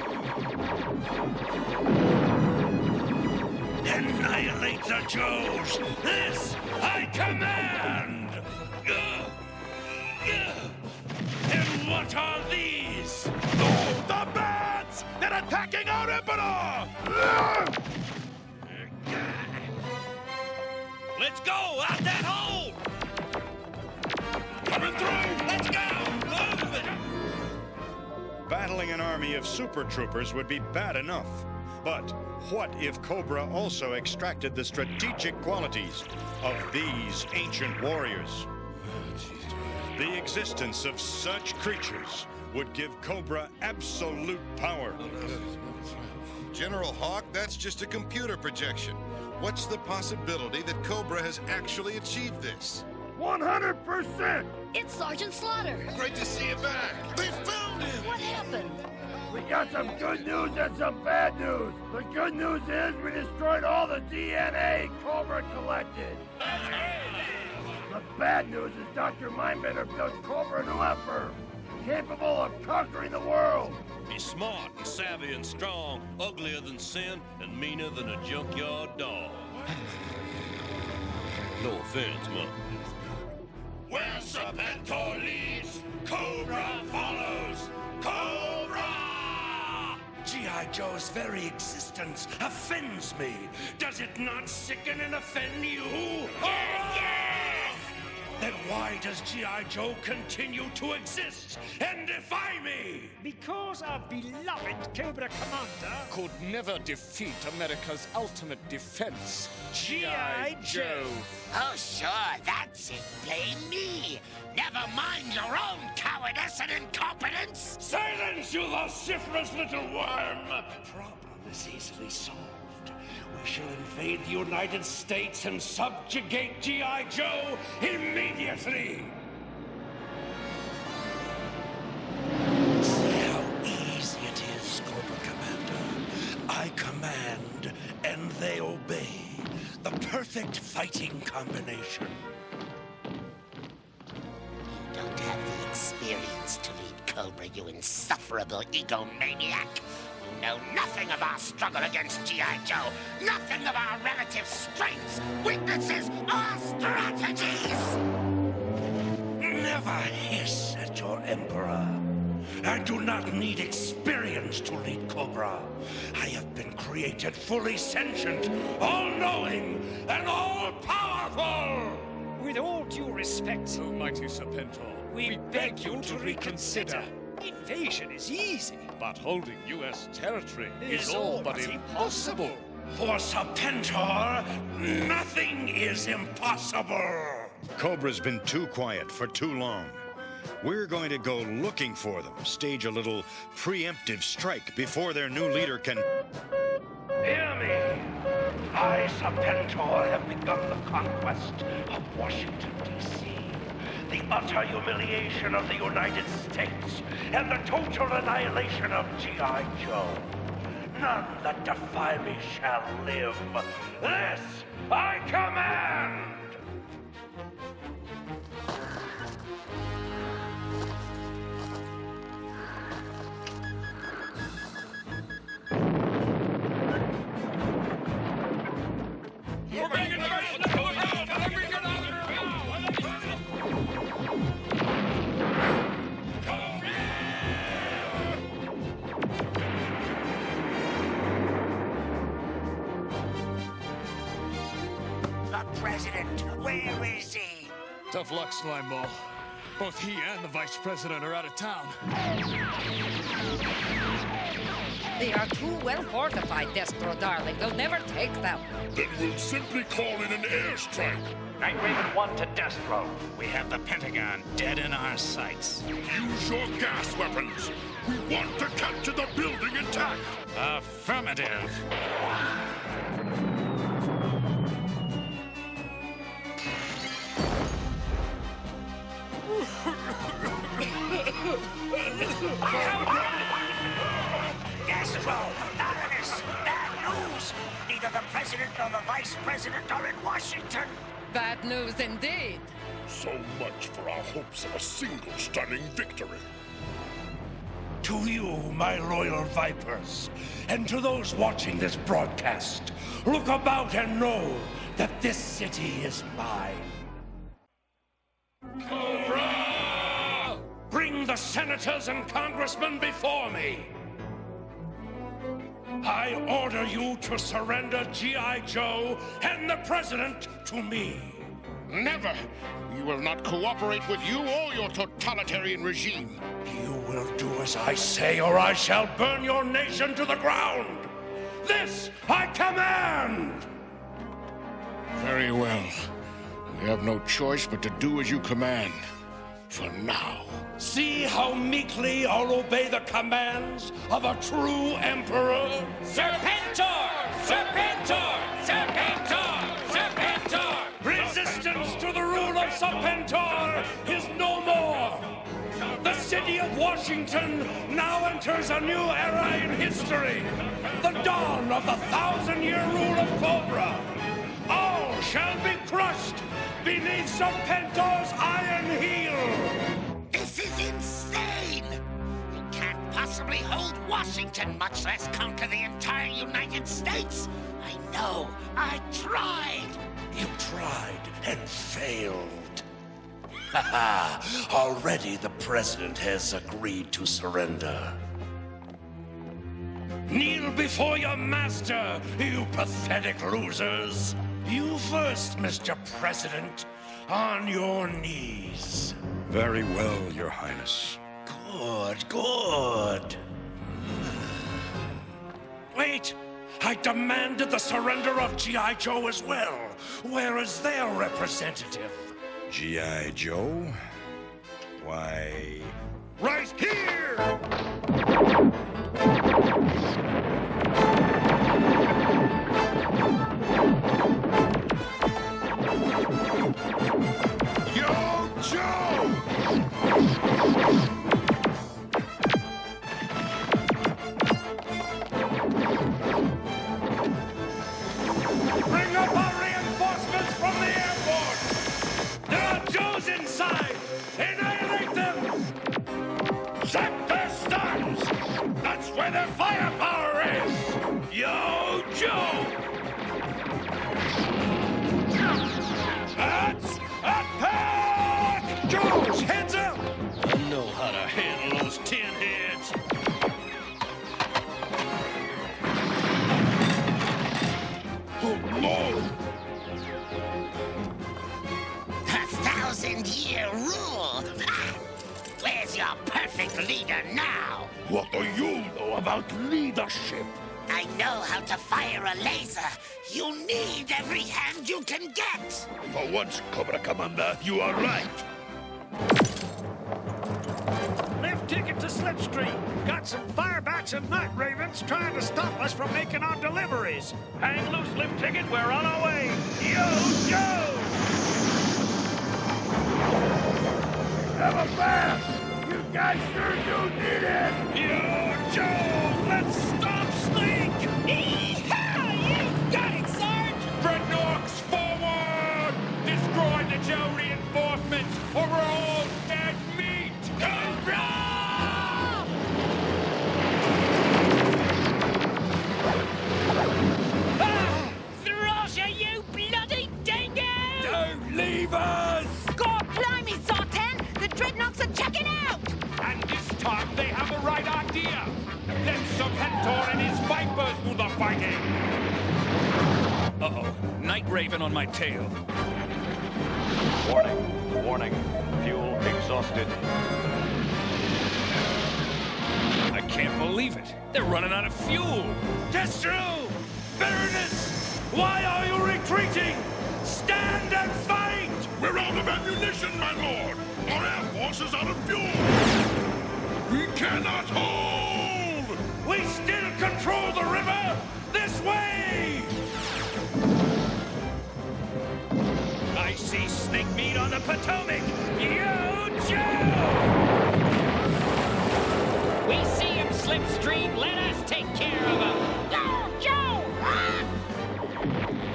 Speaker 4: Annihilate the Joes! This I command! And what are these? Oh, the bats! They're attacking our Emperor!
Speaker 7: Let's go! Out that hole!
Speaker 4: Coming through!
Speaker 7: Let's go! Move it!
Speaker 6: Battling an army of super troopers would be bad enough. But what if Cobra also extracted the strategic qualities of these ancient warriors? The existence of such creatures would give Cobra absolute power.
Speaker 11: General Hawk, that's just a computer projection. What's the possibility that Cobra has actually achieved this?
Speaker 3: 100%!
Speaker 8: It's Sergeant Slaughter.
Speaker 11: Great to see you back. They found him!
Speaker 8: What happened?
Speaker 3: We got some good news and some bad news. The good news is we destroyed all the DNA Cobra collected. The bad news is Dr. Mindbender built Cobra New Emperor, capable of conquering the world.
Speaker 7: Be smart and savvy and strong, uglier than sin, and meaner than a junkyard dog. No offense, Mom.
Speaker 4: Where Serpentor leads, Cobra follows. Cobra!
Speaker 2: G.I. Joe's very existence offends me. Does it not sicken and offend you?
Speaker 4: Yes!
Speaker 2: Then why does G.I. Joe continue to exist and defy me?
Speaker 14: Because our beloved Cobra Commander
Speaker 15: could never defeat America's ultimate defense,
Speaker 14: G.I. Joe.
Speaker 12: Oh, sure, that's it. Blame me. Never mind your own cowardice and incompetence.
Speaker 2: Silence, you vociferous little worm! The problem is easily solved. We shall invade the United States and subjugate G.I. Joe immediately! See how easy it is, Cobra Commander. I command, and they obey. The perfect fighting combination.
Speaker 12: You don't have the experience to lead Cobra, you insufferable egomaniac. You know nothing of our struggle against G.I. Joe, nothing of our relative strengths, weaknesses, or strategies!
Speaker 2: Never hiss at your Emperor. I do not need experience to lead Cobra. I have been created fully sentient, all-knowing, and all-powerful!
Speaker 14: With all due respect,
Speaker 15: O mighty Serpentor,
Speaker 14: we beg you to reconsider. Invasion is easy,
Speaker 15: but holding U.S. territory
Speaker 14: is
Speaker 15: all but impossible.
Speaker 2: For Serpentor, nothing is impossible!
Speaker 6: Cobra's been too quiet for too long. We're going to go looking for them, stage a little preemptive strike before their new leader can...
Speaker 2: Hear me! I, Serpentor, have begun the conquest of Washington, D.C., the utter humiliation of the United States, and the total annihilation of G.I. Joe. None that defy me shall live. This I command!
Speaker 12: The President, where is he?
Speaker 10: Tough luck, Slimeball. Both he and the Vice President are out of town.
Speaker 22: They are too well fortified, Destro, darling. They'll never take them.
Speaker 21: Then we'll simply call in an airstrike.
Speaker 23: Night Raven 1 to Destro. We have the Pentagon dead in our sights.
Speaker 21: Use your gas weapons. We want to capture the building intact.
Speaker 23: Affirmative.
Speaker 12: Destro, ominous, bad news. Neither the President nor the Vice President are in Washington.
Speaker 22: Bad news indeed.
Speaker 21: So much for our hopes of a single stunning victory.
Speaker 2: To you, my loyal Vipers, and to those watching this broadcast, look about and know that this city is mine. Cobra! Bring the senators and congressmen before me. I order you to surrender G.I. Joe and the President to me.
Speaker 21: Never! We will not cooperate with you or your totalitarian regime.
Speaker 2: You will do as I say, or I shall burn your nation to the ground. This I command!
Speaker 21: Very well. We have no choice but to do as you command. For now.
Speaker 2: See how meekly I'll obey the commands of a true emperor?
Speaker 13: Serpentor! Serpentor! Serpentor! Serpentor!
Speaker 2: Resistance to the rule of Serpentor is no more! The city of Washington now enters a new era in history. The dawn of the 1,000-year rule of Cobra. All shall be crushed beneath Serpentor's iron heel!
Speaker 12: This is insane! You can't possibly hold Washington, much less conquer the entire United States. I know. I tried.
Speaker 2: You tried and failed. Haha! Already the President has agreed to surrender. Kneel before your master, you pathetic losers! You first, Mr. President. On your knees.
Speaker 6: Very well, Your Highness.
Speaker 2: Good. Wait! I demanded the surrender of G.I. Joe as well. Where is their representative?
Speaker 6: G.I. Joe? Why...
Speaker 2: Right here!
Speaker 21: Yo, Joe!
Speaker 2: Bring up our reinforcements from the airport! There are Joes inside! Annihilate them! Set their stuns! That's where their firepower is! Yo, Joe! That's attack! Joes, heads up!
Speaker 7: I know how to handle those tin heads.
Speaker 21: Oh, Lord!
Speaker 12: The 1,000-year rule! Ah! Where's your perfect leader now?
Speaker 21: What do you know about leadership?
Speaker 12: I know how to fire a laser. You need every hand you can get.
Speaker 21: For once, Cobra Commander, you are right.
Speaker 13: Lift ticket to Slipstream. Got some firebats and night ravens trying to stop us from making our deliveries.
Speaker 2: Hang loose, lift ticket, we're on our way! Yo, Joe!
Speaker 3: Have a bath! You guys sure do need it!
Speaker 2: Yo, Joe! Let's stop Snake!
Speaker 8: Yee-haw! You got it, Sarge!
Speaker 13: Dreadnoughts forward! Destroy the Joe reinforcements, or we're all dead meat!
Speaker 8: Cobra! Ah! Thrasher, you bloody dingo!
Speaker 2: Don't leave us!
Speaker 8: God blimey, Sartan! The dreadnoughts are checking out!
Speaker 13: And this time they have a right idea. Let Serpentor and his Vipers do the fighting. Uh-oh. Night Raven on my tail.
Speaker 23: Warning. Warning. Fuel exhausted.
Speaker 13: I can't believe it. They're running out of fuel.
Speaker 2: Destro! Baroness! Why are you retreating? Stand and fight!
Speaker 21: We're out of ammunition, my lord! Our air force is out of fuel! We cannot hold!
Speaker 2: We still control the river! This way! I see snake meat on the Potomac! Yo, Joe!
Speaker 22: We see him, Slipstream. Let us take care of him.
Speaker 8: Yo, Joe!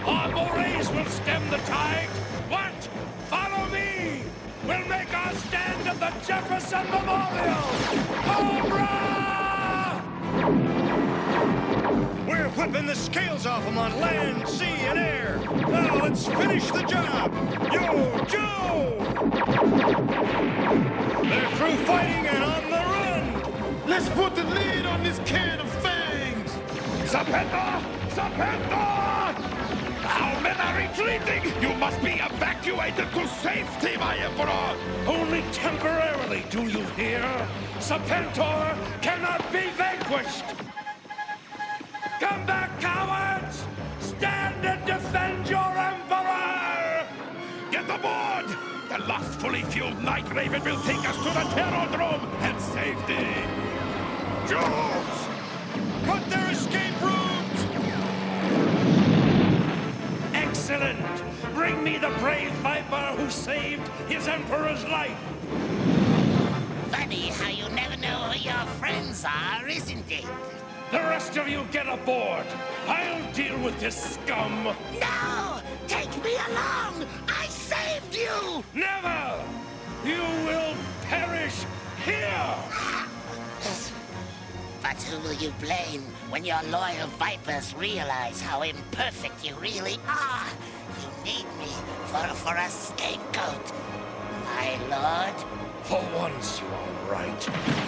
Speaker 2: Our morays will stem the tide! What? Follow me! We'll make our stand at the Jefferson Memorial! Cobra!
Speaker 3: We're whipping the scales off them on land, sea, and air! Now let's finish the job! Yo, Joe! They're through fighting and on the run! Let's put the lid on this can of fangs!
Speaker 4: Serpentor! Serpentor! Our men are retreating! You must be evacuated to safety, my Emperor!
Speaker 2: Only temporarily, do you hear? Serpentor cannot be vanquished! Come back, cowards! Stand and defend your Emperor!
Speaker 4: Get aboard! The lustfully fueled Night Raven will take us to the Terrordrome and safety! Jews!
Speaker 2: Cut their escape route! Excellent! Bring me the brave Viper who saved his Emperor's life!
Speaker 12: Funny how you never know who your friends are, isn't it?
Speaker 2: The rest of you get aboard! I'll deal with this scum!
Speaker 12: No! Take me along! I saved you!
Speaker 2: Never! You will perish here!
Speaker 12: But who will you blame when your loyal Vipers realize how imperfect you really are? You need me for a scapegoat, my lord.
Speaker 2: For once you are right.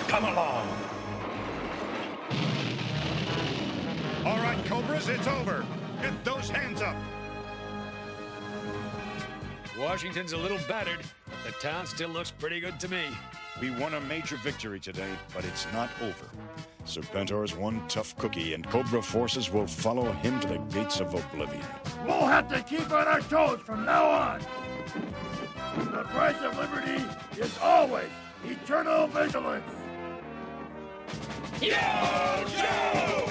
Speaker 2: Come along!
Speaker 11: All right, Cobras, it's over. Get those hands up.
Speaker 10: Washington's a little battered. The town still looks pretty good to me.
Speaker 6: We won a major victory today, but it's not over. Serpentor's one tough cookie, and Cobra forces will follow him to the gates of oblivion.
Speaker 3: We'll have to keep on our toes from now on. The price of liberty is always eternal vigilance.
Speaker 4: Yo, Joe!